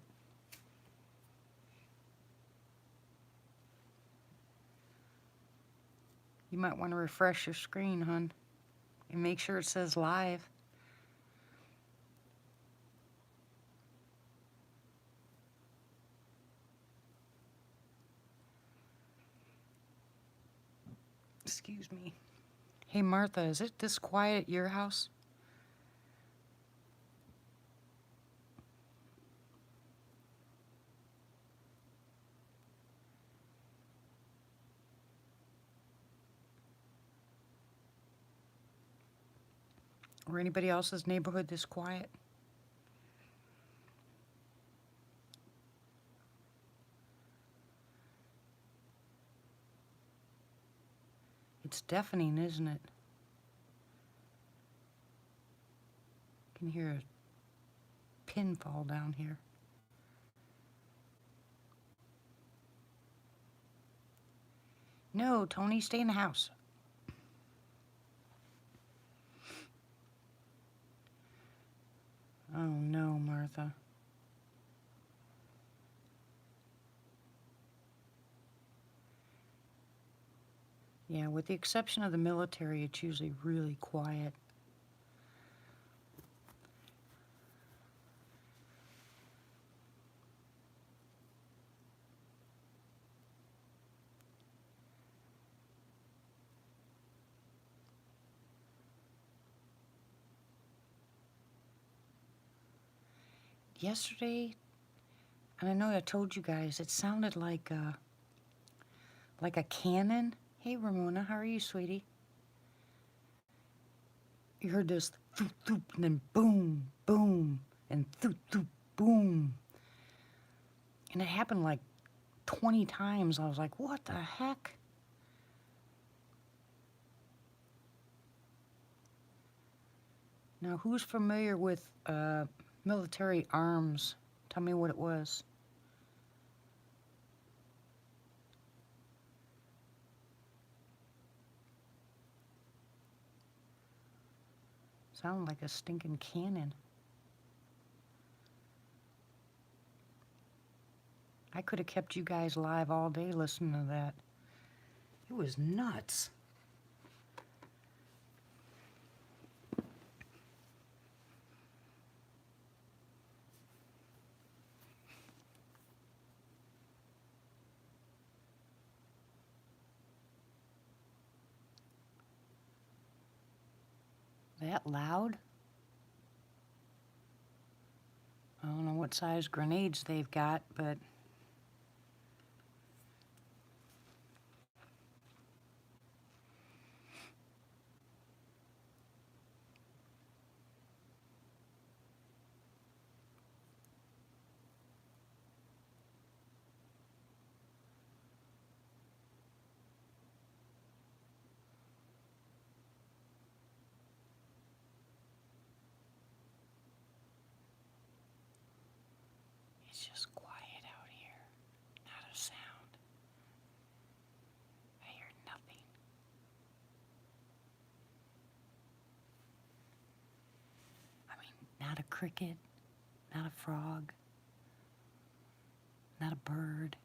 You might want to refresh your screen, hun, and make sure it says live. Excuse me. Hey, Martha, is it this quiet at your house? Or anybody else's neighborhood this quiet? It's deafening, isn't it? You can hear a pin fall down here. No, Tony, stay in the house. Oh no, Martha. Yeah, with the exception of the military, it's usually really quiet. Yesterday, and I know I told you guys, it sounded like a cannon. Hey, Ramona, how are you, sweetie? You heard this thoop, thoop, and then boom, boom, and thoop, thoop, boom. And it happened like 20 times. I was like, what the heck? Now, who's familiar with military arms? Tell me what it was. Sounded like a stinking cannon. I could have kept you guys live all day listening to that. It was nuts. That loud? I don't know what size grenades they've got, but it's just quiet out here. Not a sound. I hear nothing. I mean, not a cricket, not a frog, not a bird,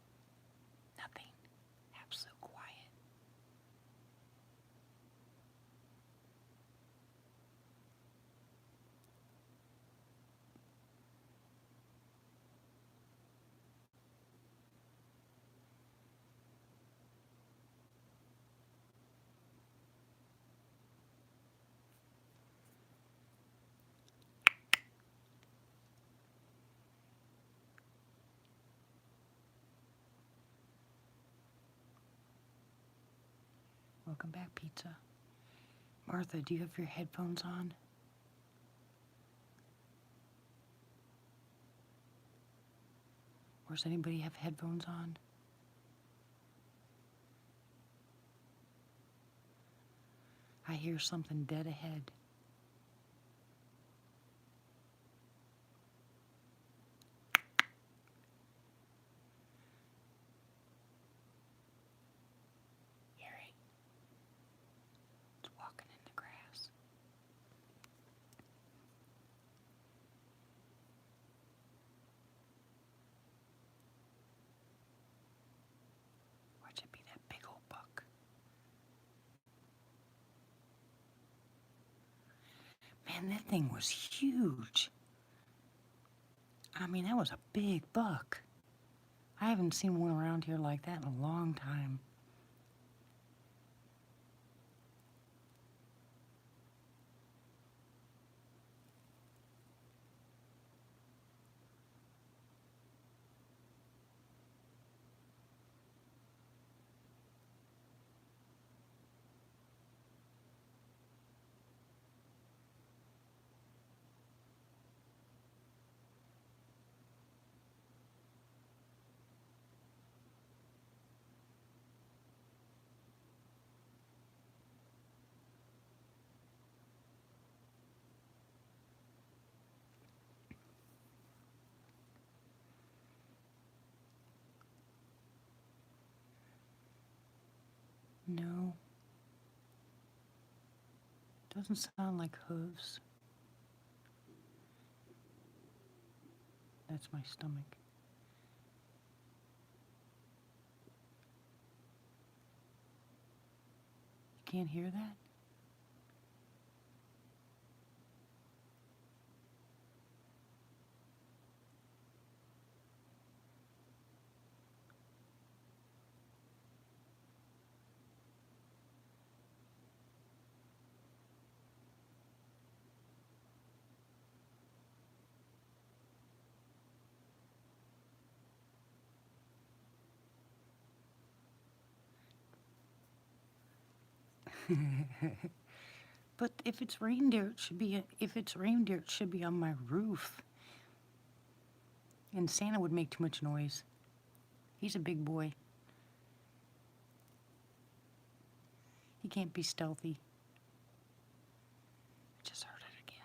nothing. Absolute quiet. Welcome back, pizza. Martha, do you have your headphones on? Or does anybody have headphones on? I hear something dead ahead. Hear it? It's walking in the grass. Watch it be that big old buck. Man, that thing was huge. I mean, that was a big buck. I haven't seen one around here like that in a long time. No. Doesn't sound like hooves. That's my stomach. You can't hear that? But if it's reindeer, it should be. If it's reindeer, it should be on my roof. And Santa would make too much noise. He's a big boy. He can't be stealthy. I just heard it again.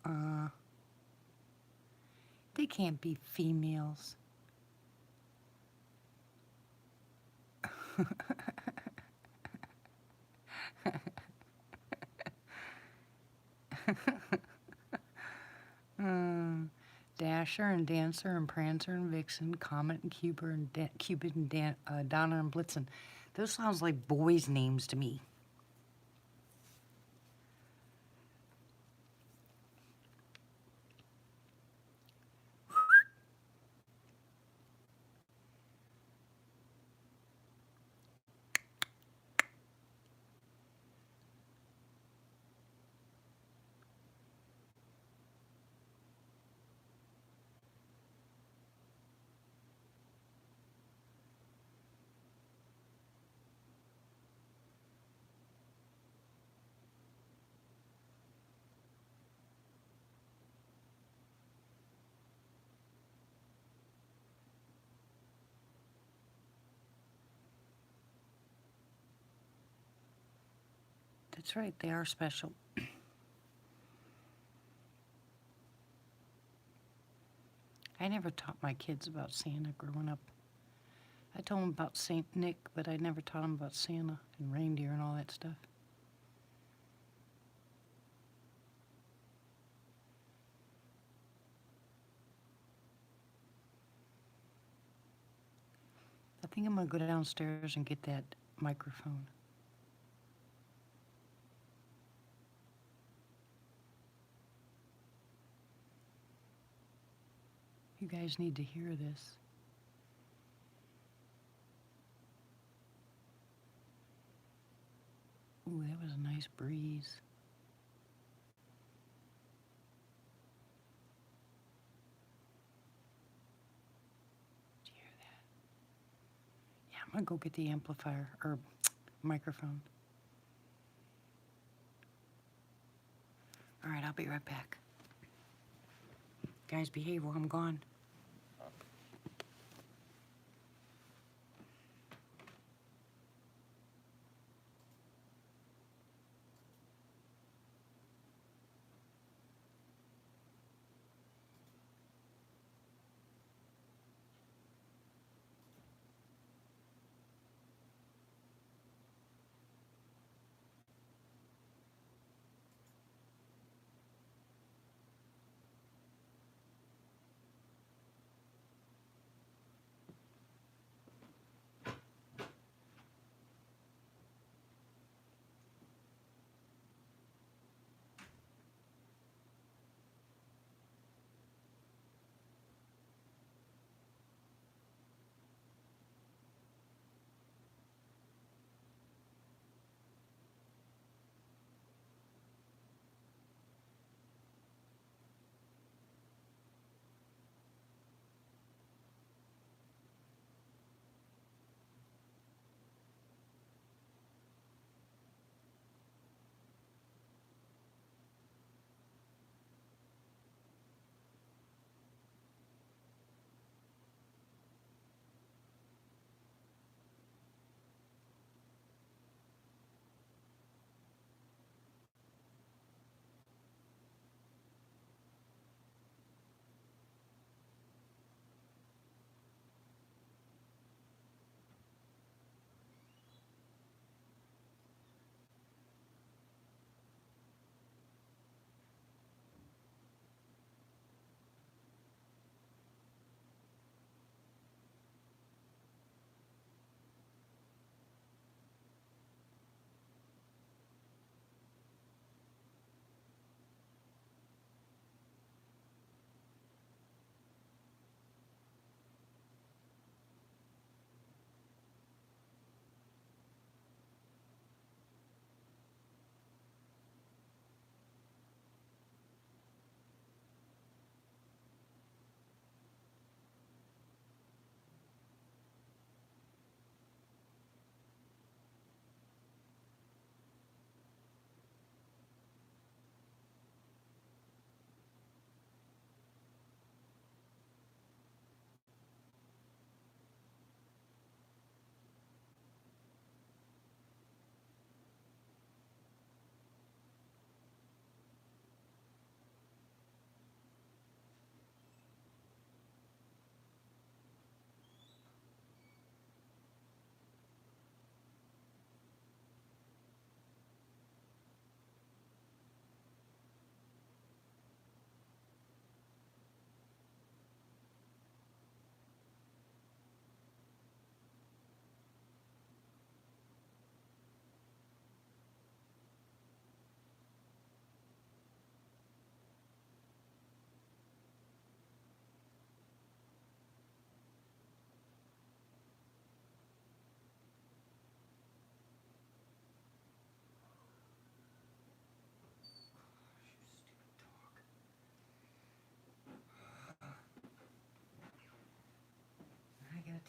Uh-uh. They can't be females. Dasher and Dancer and Prancer and Vixen, Comet and Cupid and Donner and Blitzen. Those sounds like boys' names to me. That's right, they are special. I never taught my kids about Santa growing up. I told them about Saint Nick, but I never taught them about Santa and reindeer and all that stuff. I think I'm going to go downstairs and get that microphone. You guys need to hear this. Ooh, that was a nice breeze. Did you hear that? Yeah, I'm going to go get the amplifier, or microphone. All right, I'll be right back. Guys, behave while I'm gone.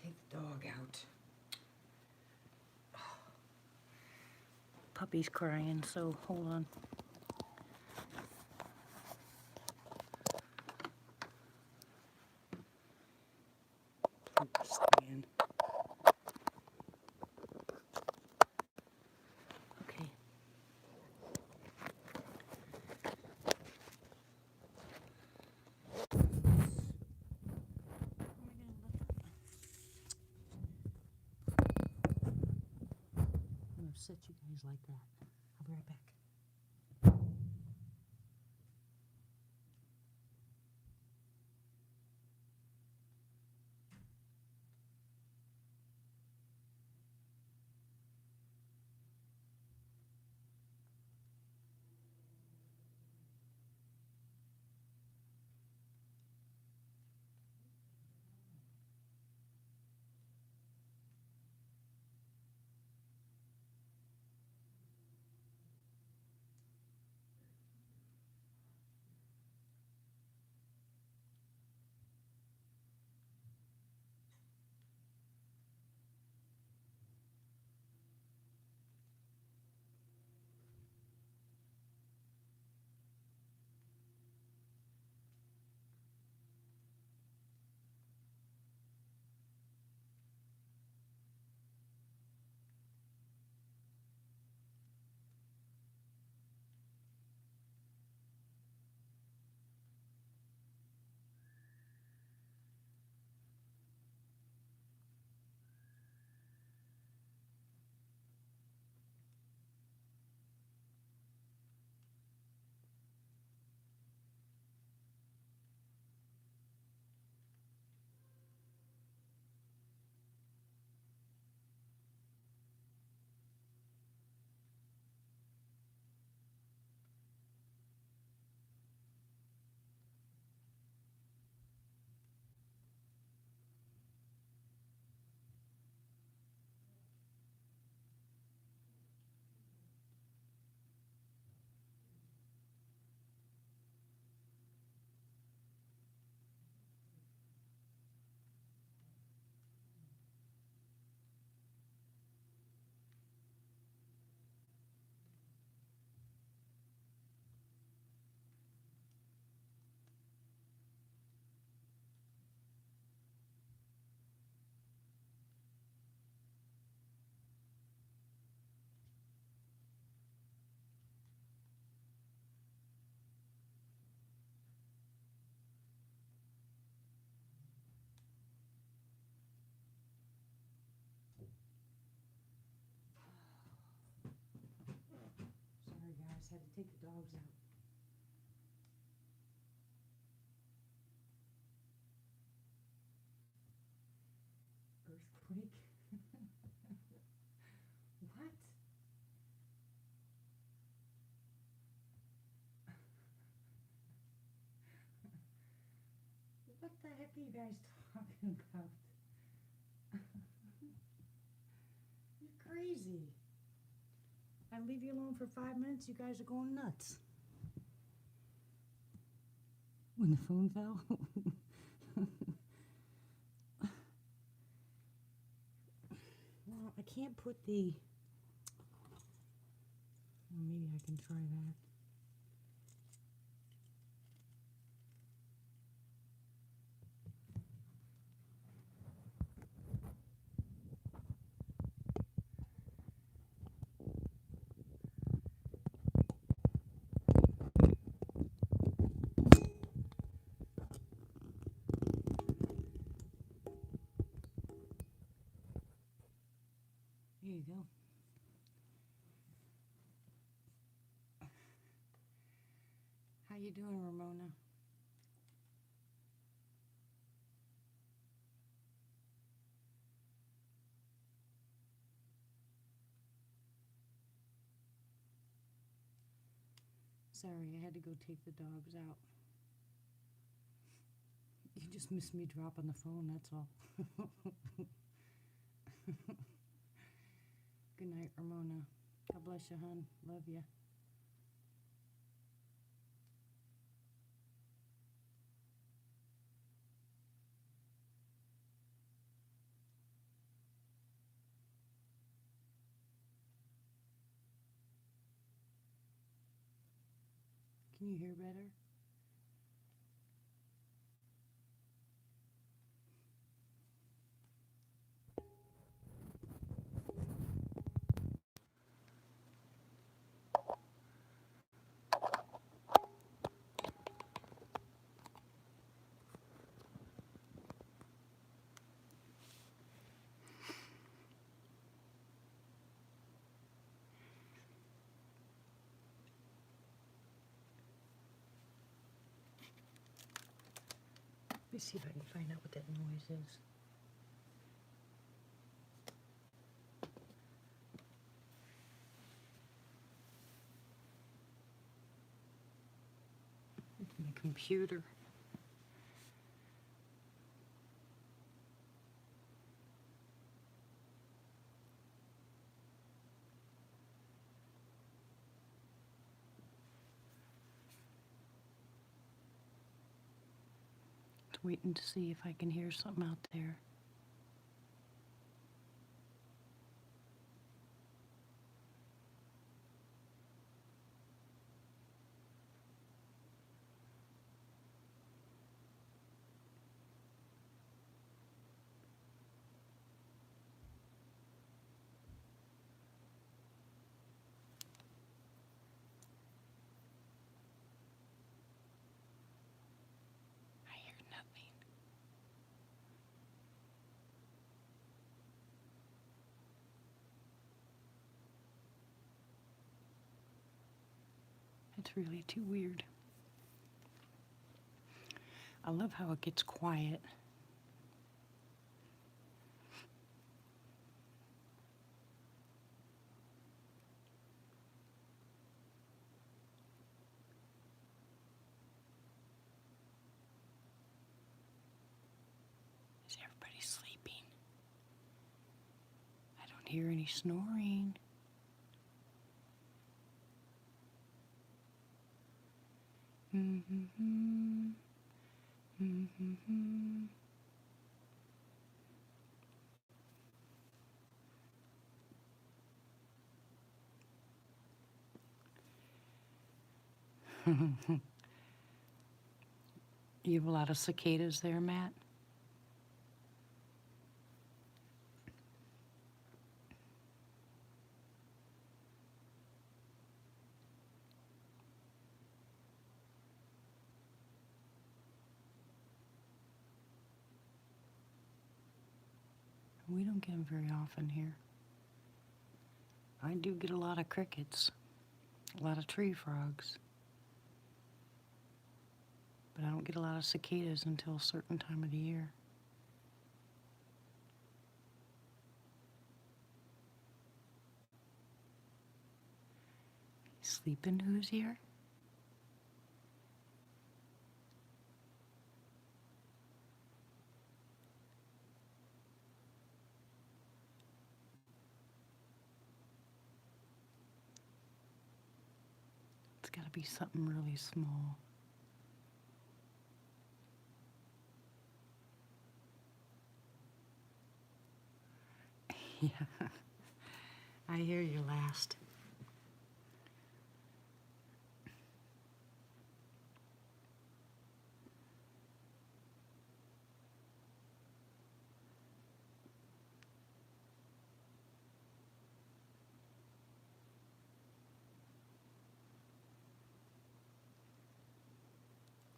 take the dog out. Puppy's crying, so hold on. Stand. Okay. I'm gonna set you guys like that. I'll be right back. Sorry guys, had to take the dogs out. Earthquake? What? What the heck are you guys talking about? You're crazy. I leave you alone for 5 minutes, you guys are going nuts. When the phone fell? Well, I can't put the... Well, maybe I can try that. Here you go. How you doing, Ramona? Sorry, I had to go take the dogs out. You just missed me dropping the phone, that's all. Good night, Ramona. God bless you, hon. Love ya. Can you hear better? Let me see if I can find out what that noise is. It's my computer. Just waiting to see if I can hear something out there. I hear nothing. It's really too weird. I love how it gets quiet. Is everybody sleeping? I don't hear any snoring. Mm-hmm. Mm-hmm. You have a lot of cicadas there, Matt? We don't get them very often here. I do get a lot of crickets, a lot of tree frogs, but I don't get a lot of cicadas until a certain time of the year. Sleeping who's here? It's got to be something really small. Yeah, I hear you last.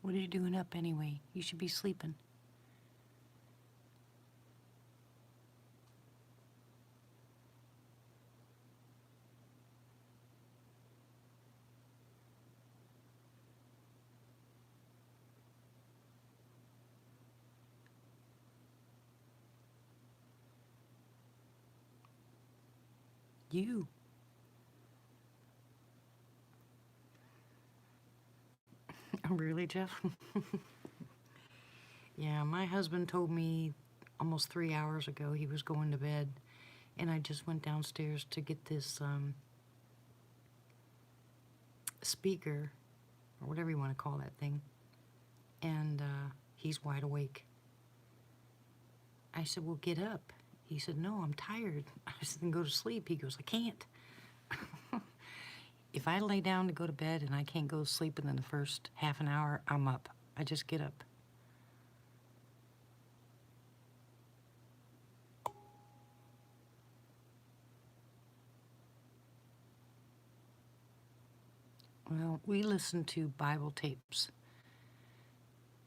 What are you doing up anyway? You should be sleeping. You. Oh, really, Jeff? Yeah, my husband told me almost 3 hours ago he was going to bed, and I just went downstairs to get this speaker, or whatever you want to call that thing, and he's wide awake. I said, well, get up. He said, no, I'm tired. I said, then go to sleep. He goes, I can't. If I lay down to go to bed and I can't go to sleep within the first half an hour, I'm up. I just get up. Well, we listen to Bible tapes.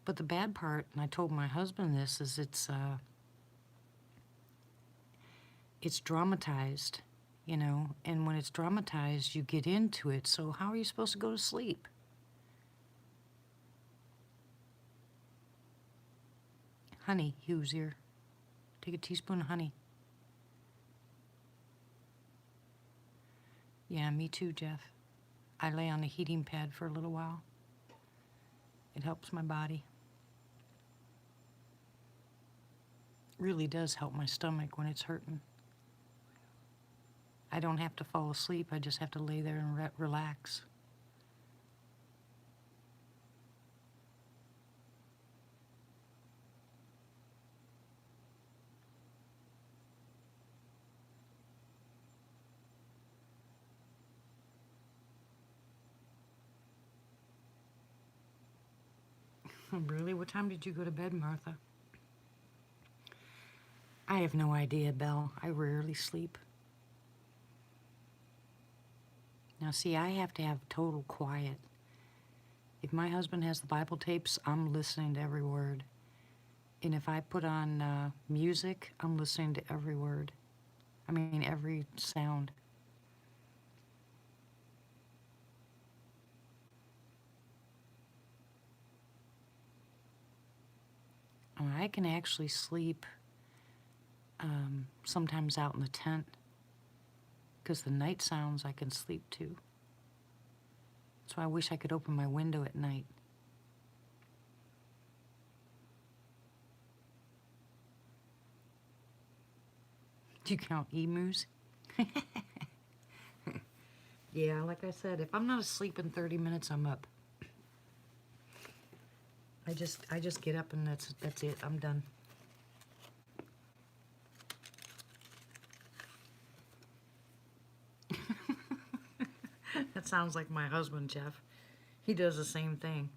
But the bad part, and I told my husband this, is it's dramatized, you know, and when it's dramatized, you get into it. So how are you supposed to go to sleep? Honey, Hugh's here. Take a teaspoon of honey. Yeah, me too, Jeff. I lay on the heating pad for a little while. It helps my body. Really does help my stomach when it's hurting. I don't have to fall asleep. I just have to lay there and relax. Really? What time did you go to bed, Martha? I have no idea, Belle. I rarely sleep. Now, see, I have to have total quiet. If my husband has the Bible tapes, I'm listening to every word. And if I put on music, I'm listening to every word. I mean, every sound. I can actually sleep sometimes out in the tent because the night sounds I can sleep too. So I wish I could open my window at night. Do you count emus? Yeah, like I said, if I'm not asleep in 30 minutes, I'm up. I just get up and that's it. I'm done. That sounds like my husband, Jeff. He does the same thing.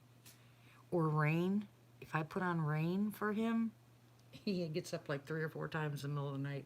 Or rain. If I put on rain for him, he gets up like 3 or 4 times in the middle of the night.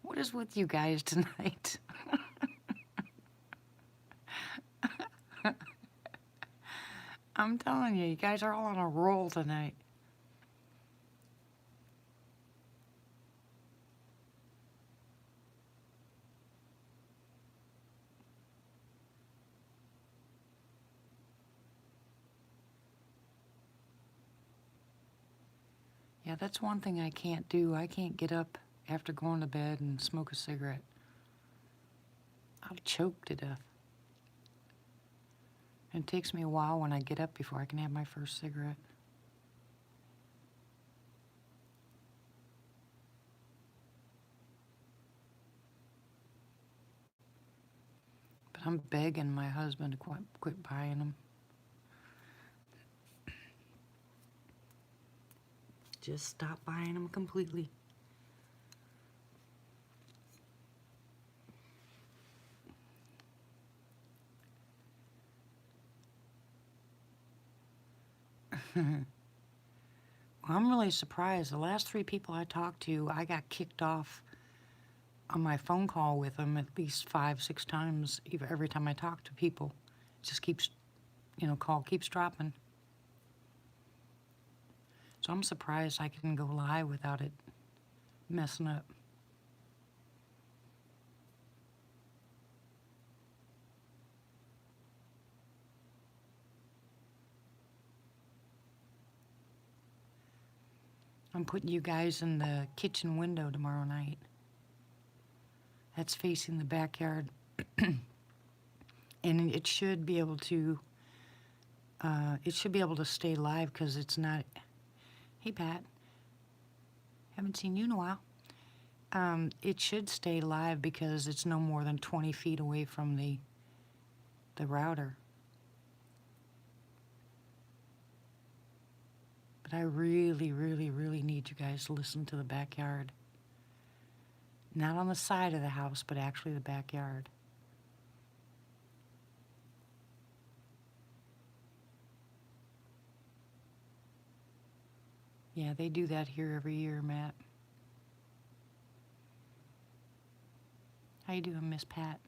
What is with you guys tonight? I'm telling you, you guys are all on a roll tonight. Yeah, that's one thing I can't do. I can't get up after going to bed and smoke a cigarette. I'll choke to death. And it takes me a while when I get up before I can have my first cigarette. But I'm begging my husband to quit buying them. Just stop buying them completely. Well, I'm really surprised. The last 3 people I talked to, I got kicked off on my phone call with them at least 5, 6 times every time I talk to people. It just keeps, call keeps dropping. So I'm surprised I can go live without it messing up. I'm putting you guys in the kitchen window tomorrow night. That's facing the backyard. And it should be able to stay live because it's not. Hey, Pat. Haven't seen you in a while. It should stay live because it's no more than 20 feet away from the router. But I really, really, really need you guys to listen to the backyard. Not on the side of the house, but actually the backyard. Yeah, they do that here every year, Matt. How you doing, Miss Pat?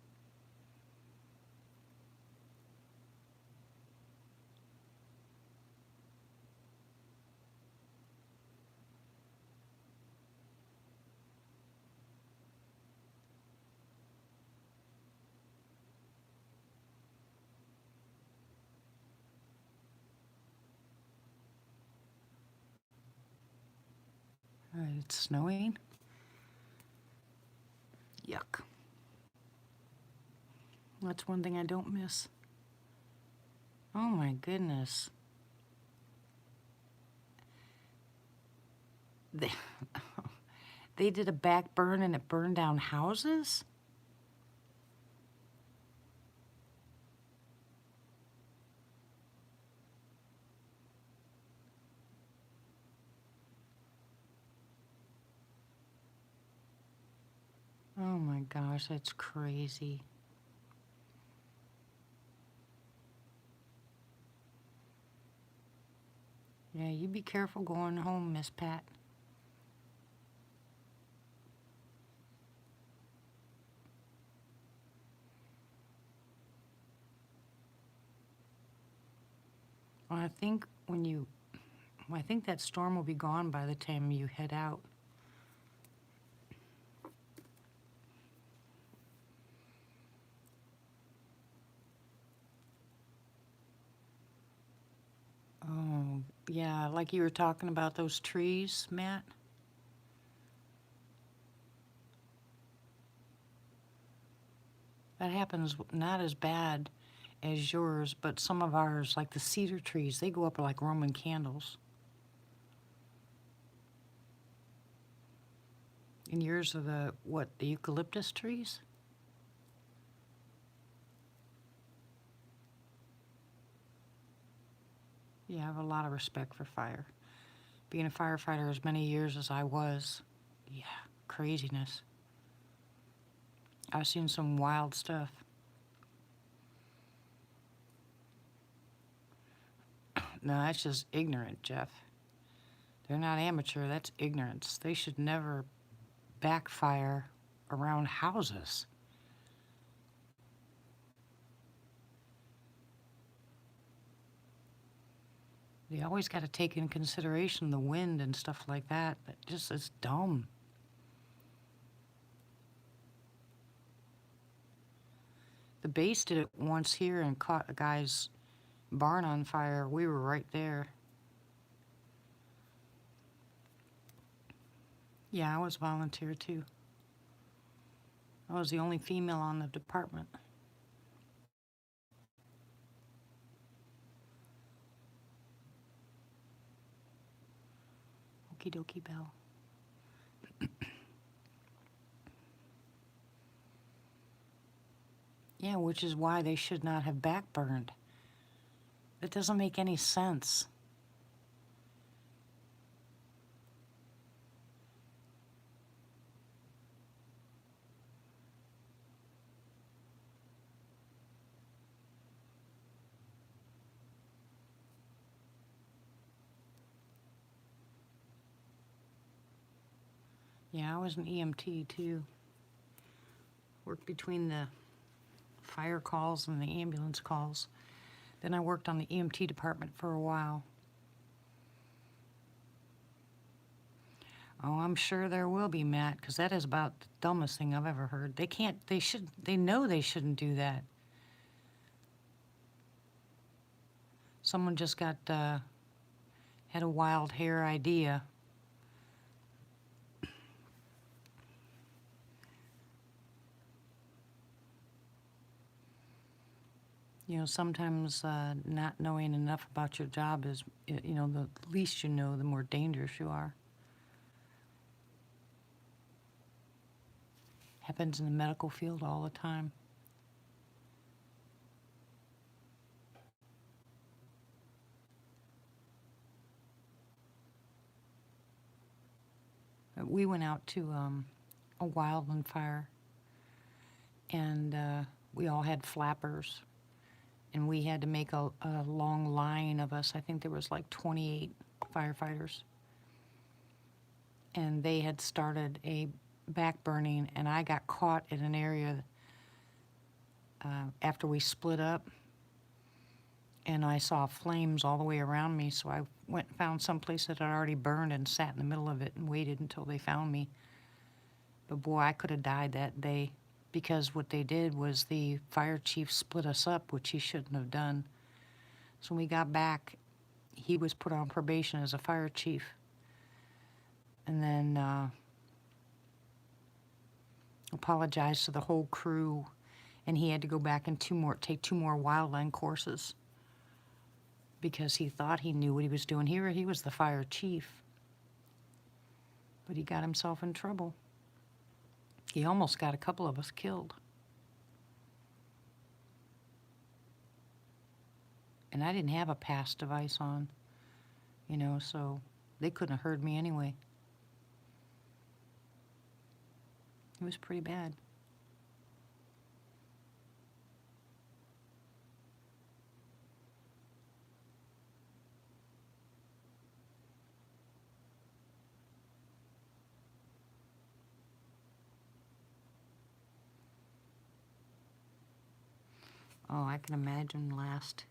It's snowing. Yuck. That's one thing I don't miss. Oh my goodness. They, they did a back burn and it burned down houses? Oh my gosh, that's crazy. Yeah, you be careful going home, Miss Pat. Well, I think that storm will be gone by the time you head out. Oh, yeah, like you were talking about those trees, Matt. That happens not as bad as yours, but some of ours, like the cedar trees, they go up like Roman candles. And yours are the eucalyptus trees? Yeah, I have a lot of respect for fire. Being a firefighter as many years as I was, yeah, craziness. I've seen some wild stuff. No, that's just ignorant, Jeff. They're not amateur, that's ignorance. They should never backfire around houses. They always got to take in consideration the wind and stuff like that. That just is dumb. The base did it once here and caught a guy's barn on fire. We were right there. Yeah, I was volunteer too. I was the only female on the department. Okie dokie, Belle. Yeah, which is why they should not have backburned. It doesn't make any sense. Yeah, I was an EMT too. Worked between the fire calls and the ambulance calls. Then I worked on the EMT department for a while. Oh, I'm sure there will be, Matt, because that is about the dumbest thing I've ever heard. They know they shouldn't do that. Someone just had a wild hair idea. You know, sometimes not knowing enough about your job is, you know, the least you know, the more dangerous you are. Happens in the medical field all the time. We went out to a wildland fire, and we all had flappers, and we had to make a long line of us. I think there was like 28 firefighters, and they had started a back burning, and I got caught in an area after we split up, and I saw flames all the way around me, so I went and found some place that had already burned and sat in the middle of it and waited until they found me. But boy, I could have died that day, because what they did was the fire chief split us up, which he shouldn't have done. So when we got back, he was put on probation as a fire chief. And then apologized to the whole crew, and he had to go back and take two more wildland courses, because he thought he knew what he was doing. He was the fire chief, but he got himself in trouble. He almost got a couple of us killed. And I didn't have a pass device on, so they couldn't have heard me anyway. It was pretty bad. Oh, I can imagine last.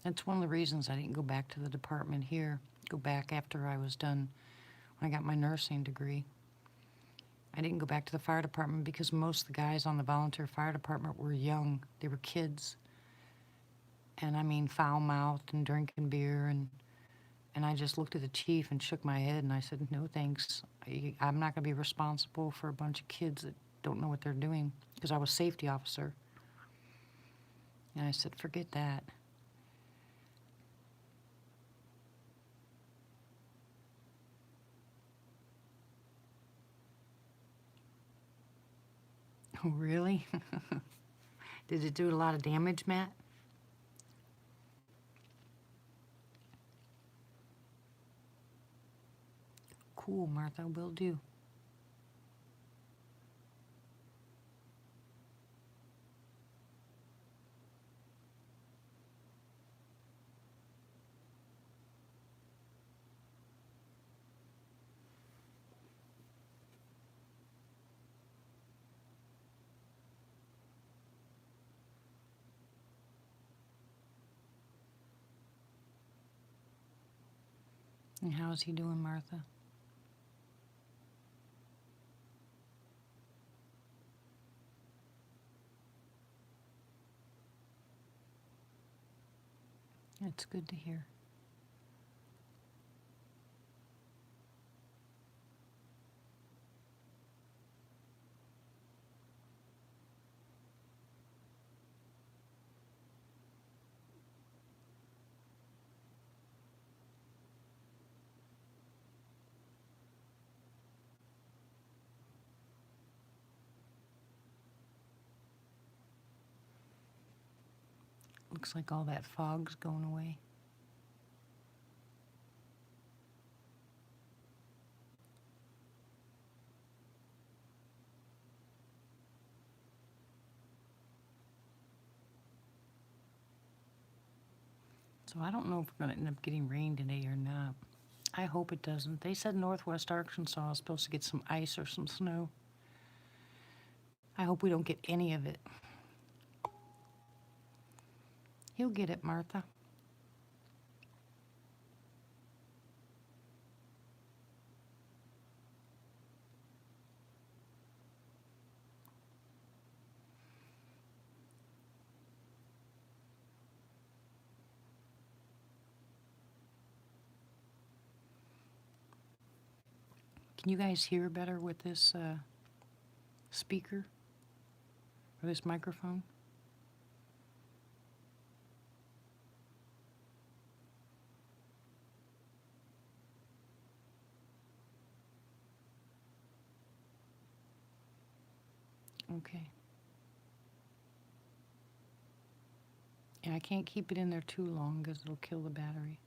That's one of the reasons I didn't go back to the department here. Go back after I was done, when I got my nursing degree. I didn't go back to the fire department because most of the guys on the volunteer fire department were young. They were kids. And I mean, foul-mouthed and drinking beer. And I just looked at the chief and shook my head, and I said, no thanks. I'm not going to be responsible for a bunch of kids that don't know what they're doing, because I was safety officer. And I said, forget that. Oh, really? Did it do a lot of damage, Matt? Cool, Martha, will do. And how's he doing, Martha? It's good to hear. Looks like all that fog's going away. So I don't know if we're going to end up getting rain today or not. I hope it doesn't. They said Northwest Arkansas is supposed to get some ice or some snow. I hope we don't get any of it. He'll get it, Martha. Can you guys hear better with this speaker or this microphone? Okay. And I can't keep it in there too long because it'll kill the battery.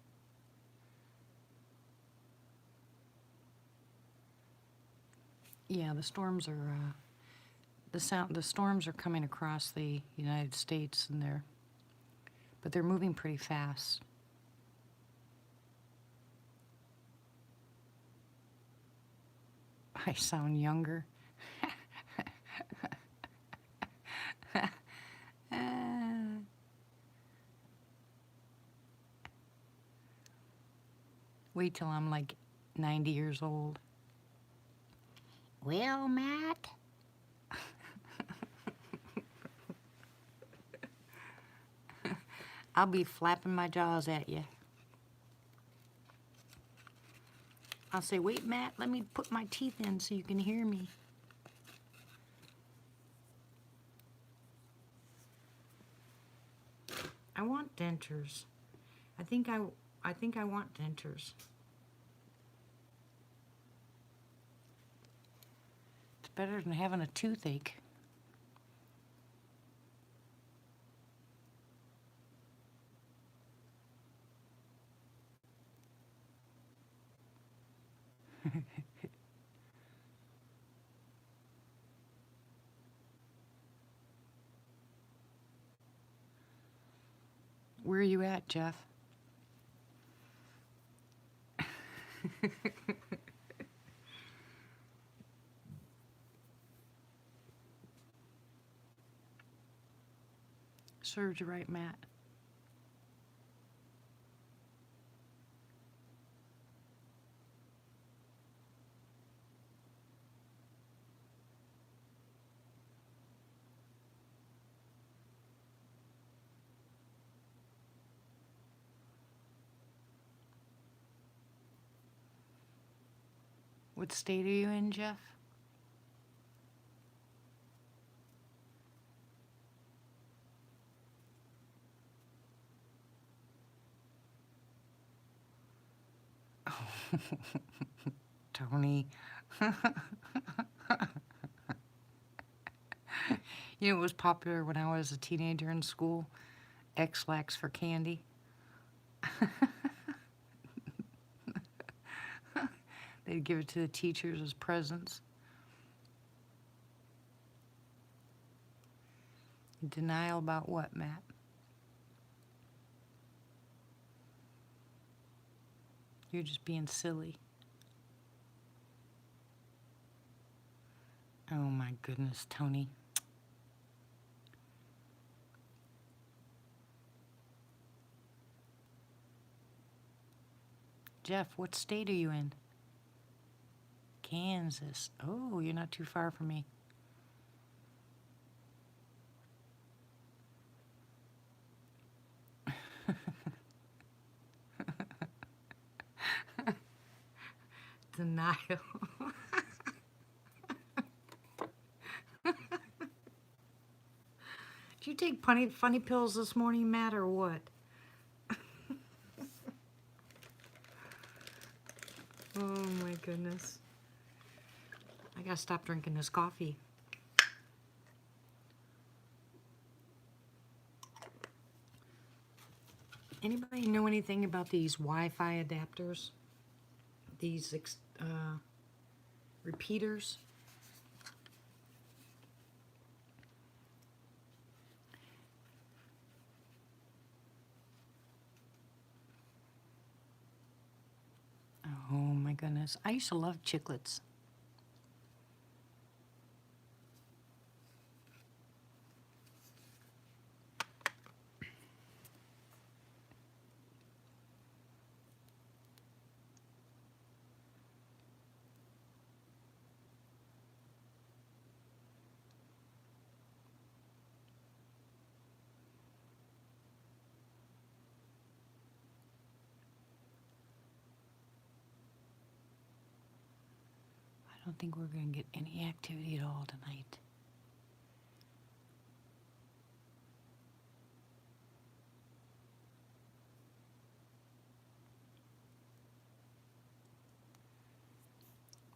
Yeah, the storms are the storms are coming across the United States, and but they're moving pretty fast. I sound younger. Wait till I'm like 90 years old. Well, Matt. I'll be flapping my jaws at you. I'll say, wait, Matt, let me put my teeth in so you can hear me. I want dentures. I think I want dentures. It's better than having a toothache. Where are you at, Jeff? Serves you right, Matt. What state are you in, Jeff? Tony. You know, it was popular when I was a teenager in school. X-Lax for candy. They'd give it to the teachers as presents. Denial about what, Matt? You're just being silly. Oh my goodness, Tony. Jeff, what state are you in? Kansas. Oh, you're not too far from me. Denial. Did you take funny pills this morning, Matt, or what? Oh my goodness. I gotta stop drinking this coffee. Anybody know anything about these Wi-Fi adapters? These repeaters? Oh my goodness. I used to love chiclets. I don't think we're going to get any activity at all tonight.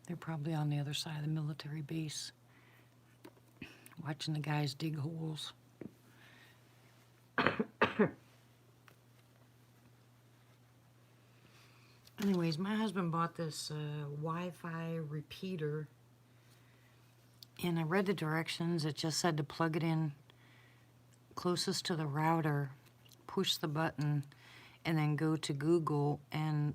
They're probably on the other side of the military base Watching the guys dig holes. Anyways, my husband bought this Wi-Fi repeater, and I read the directions. It just said to plug it in closest to the router, push the button, and then go to Google and,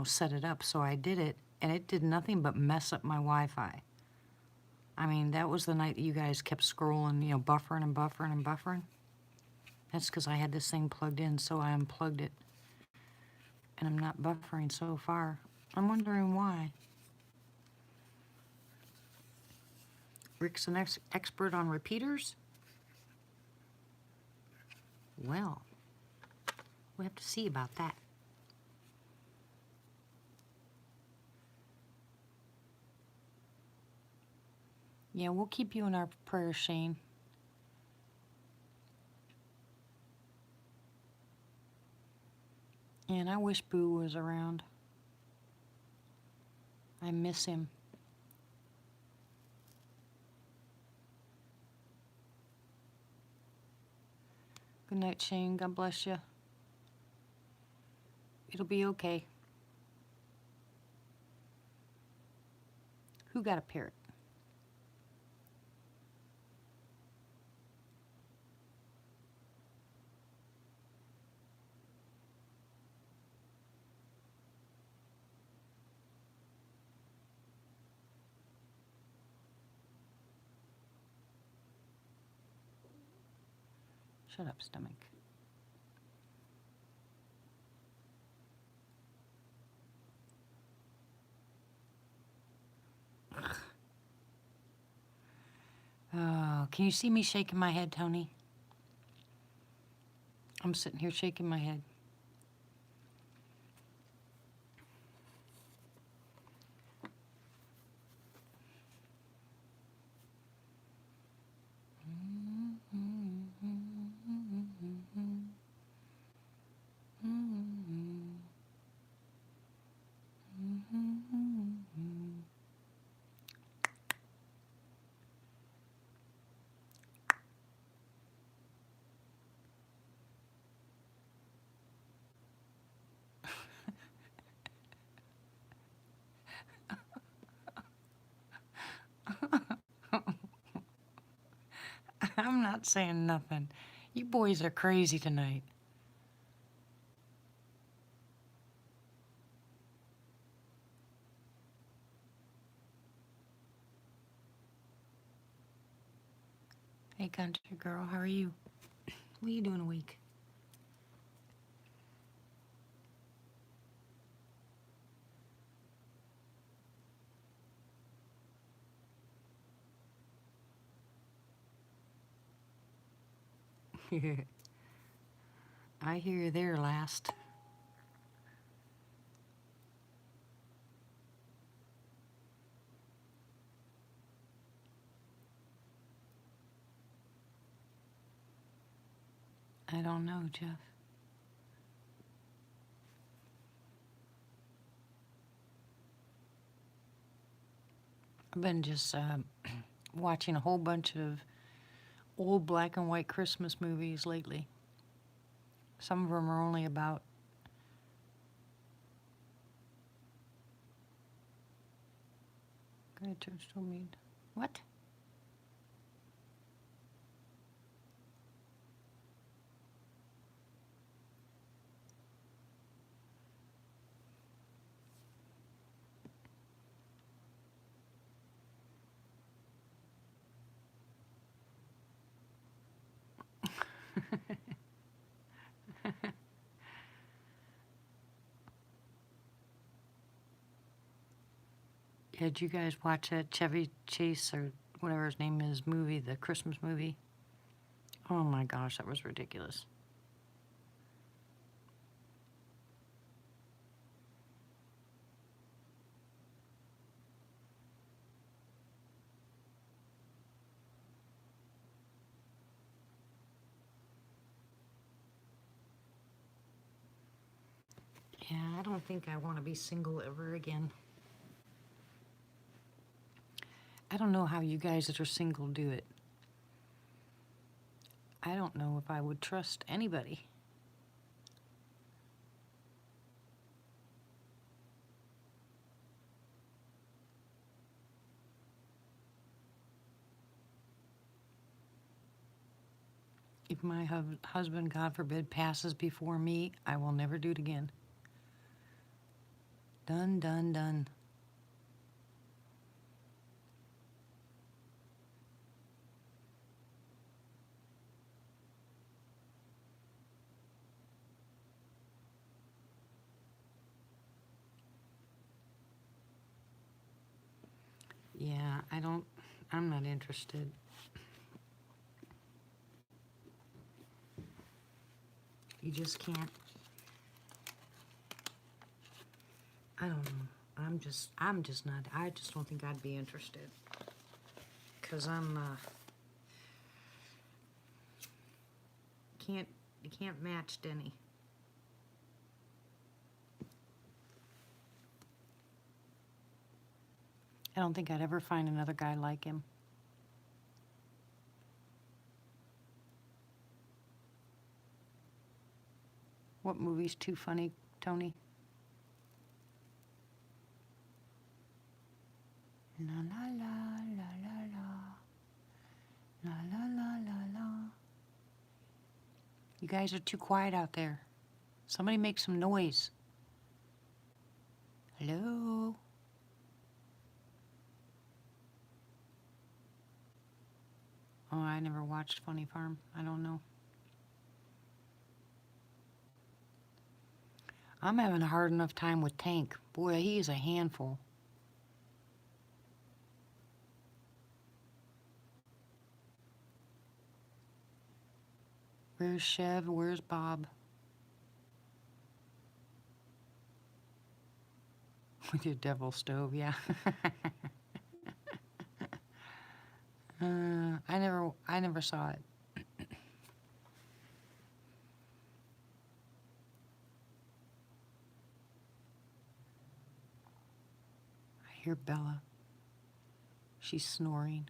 set it up. So I did it, and it did nothing but mess up my Wi-Fi. I mean, that was the night that you guys kept scrolling, buffering and buffering and buffering. That's because I had this thing plugged in, so I unplugged it. And I'm not buffering so far. I'm wondering why. Rick's an expert on repeaters? Well, we have to see about that. Yeah, we'll keep you in our prayers, Shane. And I wish Boo was around. I miss him. Good night, Shane. God bless you. It'll be okay. Who got a parrot? Shut up, stomach. Oh, can you see me shaking my head, Tony? I'm sitting here shaking my head. I'm not saying nothing. You boys are crazy tonight. Hey, country girl, how are you? What are you doing awake? I hear you there last. I don't know, Jeff. I've been just watching a whole bunch of old black and white Christmas movies lately. Some of them are only about... Go to toadstool meat. What? Did you guys watch that Chevy Chase or whatever his name is movie, the Christmas movie? Oh my gosh, that was ridiculous. Yeah, I don't think I want to be single ever again. I don't know how you guys that are single do it. I don't know if I would trust anybody. If my husband, God forbid, passes before me, I will never do it again. Done, done, done. Yeah, I'm not interested. You just can't. I don't know. I'm just not. I just don't think I'd be interested. Cause you can't match Denny. I don't think I'd ever find another guy like him. What movie's too funny, Tony? La la la la la la la la la la la. You guys are too quiet out there. Somebody make some noise. Hello? Oh, I never watched Funny Farm. I don't know. I'm having a hard enough time with Tank. Boy, he is a handful. Where's Chev? Where's Bob? With your devil stove, yeah. I never saw it. I hear Bella. She's snoring.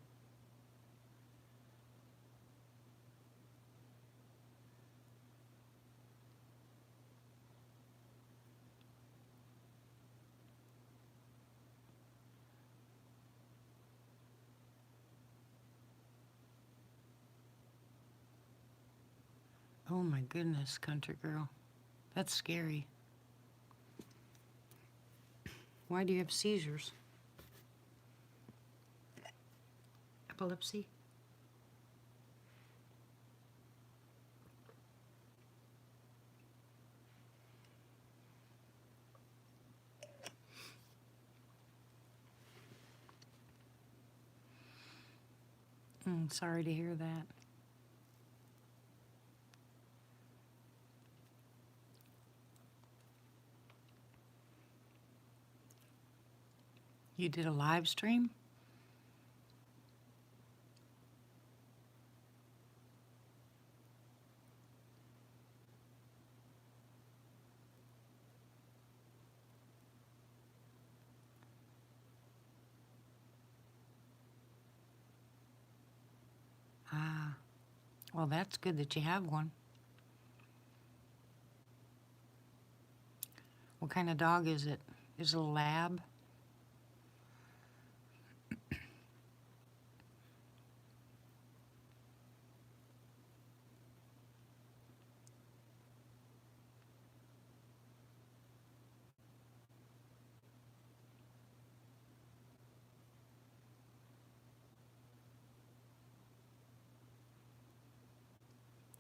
Oh my goodness, country girl. That's scary. Why do you have seizures? Epilepsy? Sorry to hear that. You did a live stream? Ah, well, that's good that you have one. What kind of dog is it? Is it a lab?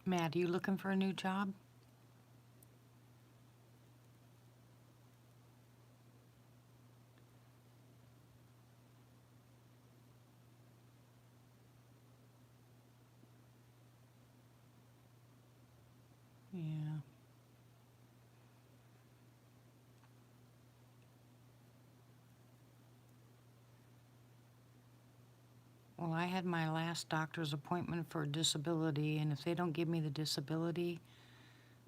Matt, are you looking for a new job? Yeah. Well, I had my last doctor's appointment for disability, and if they don't give me the disability,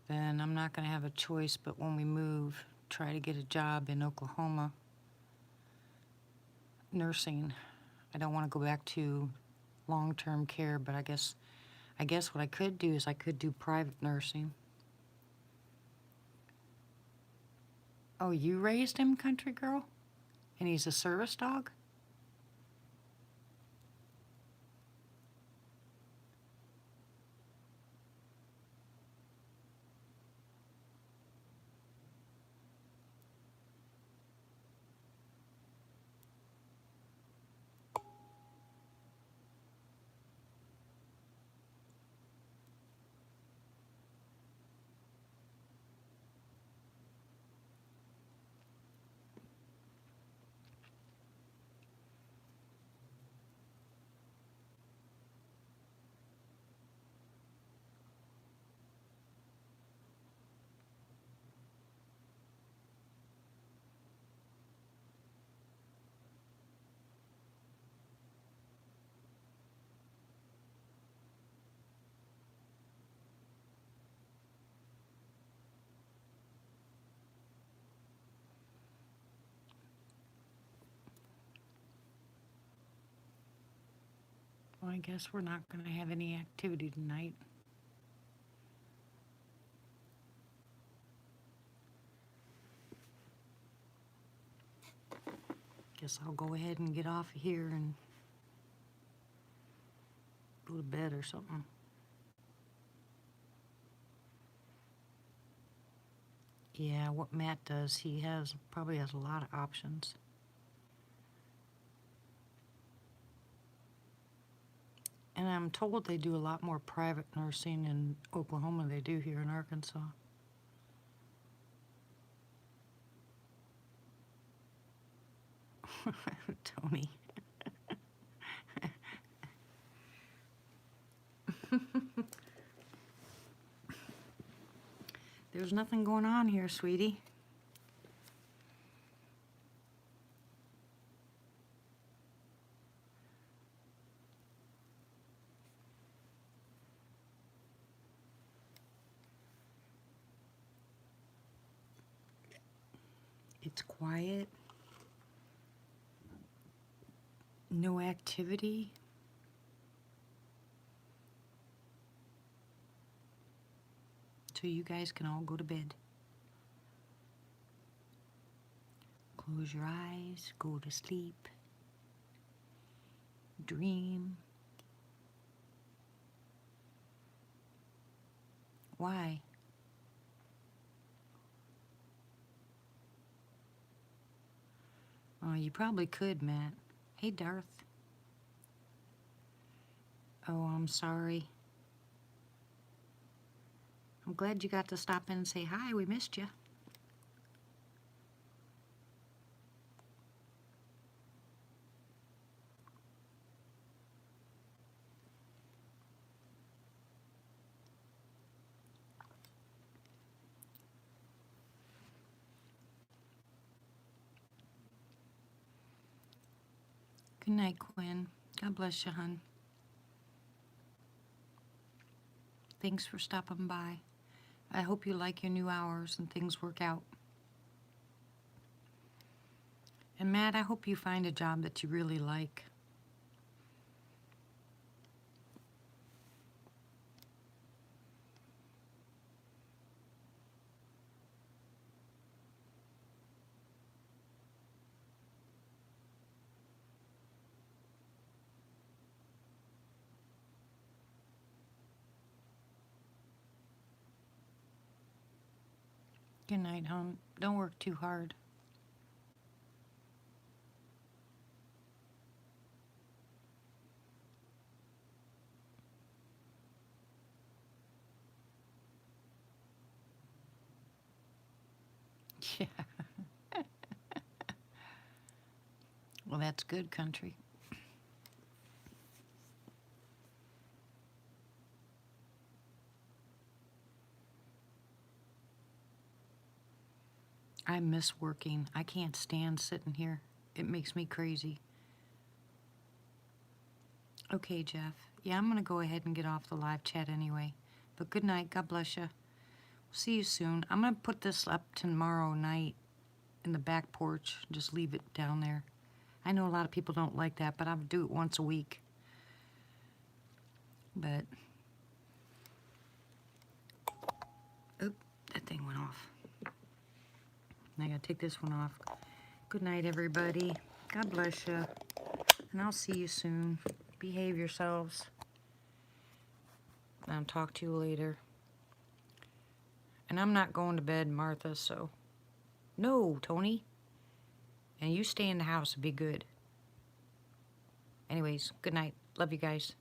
then I'm not going to have a choice but when we move, try to get a job in Oklahoma nursing. I don't want to go back to long-term care, but I guess I guess what I could do is I could do private nursing. Oh, you raised him, country girl? And he's a service dog? Well, I guess we're not going to have any activity tonight. Guess I'll go ahead and get off of here and go to bed or something. Yeah, what Matt does, he probably has a lot of options. And I'm told they do a lot more private nursing in Oklahoma than they do here in Arkansas. Tony. There's nothing going on here, sweetie. It's quiet. No activity. So you guys can all go to bed. Close your eyes, go to sleep, dream. Why? Oh, you probably could, Matt. Hey, Darth. Oh, I'm sorry. I'm glad you got to stop in and say hi. We missed you. Good night, Quinn. God bless you, hon. Thanks for stopping by. I hope you like your new hours and things work out. And Matt, I hope you find a job that you really like. Good night, hon. Don't work too hard. Yeah. Well, that's good, country. I miss working. I can't stand sitting here. It makes me crazy. Okay, Jeff. Yeah, I'm going to go ahead and get off the live chat anyway. But good night. God bless you. See you soon. I'm going to put this up tomorrow night in the back porch. Just leave it down there. I know a lot of people don't like that, but I'll do it once a week. But take this one off. Good night, everybody. God bless you. And I'll see you soon. Behave yourselves. And I'll talk to you later. And I'm not going to bed, Martha, so... No, Tony. And you stay in the house and be good. Anyways, good night. Love you guys.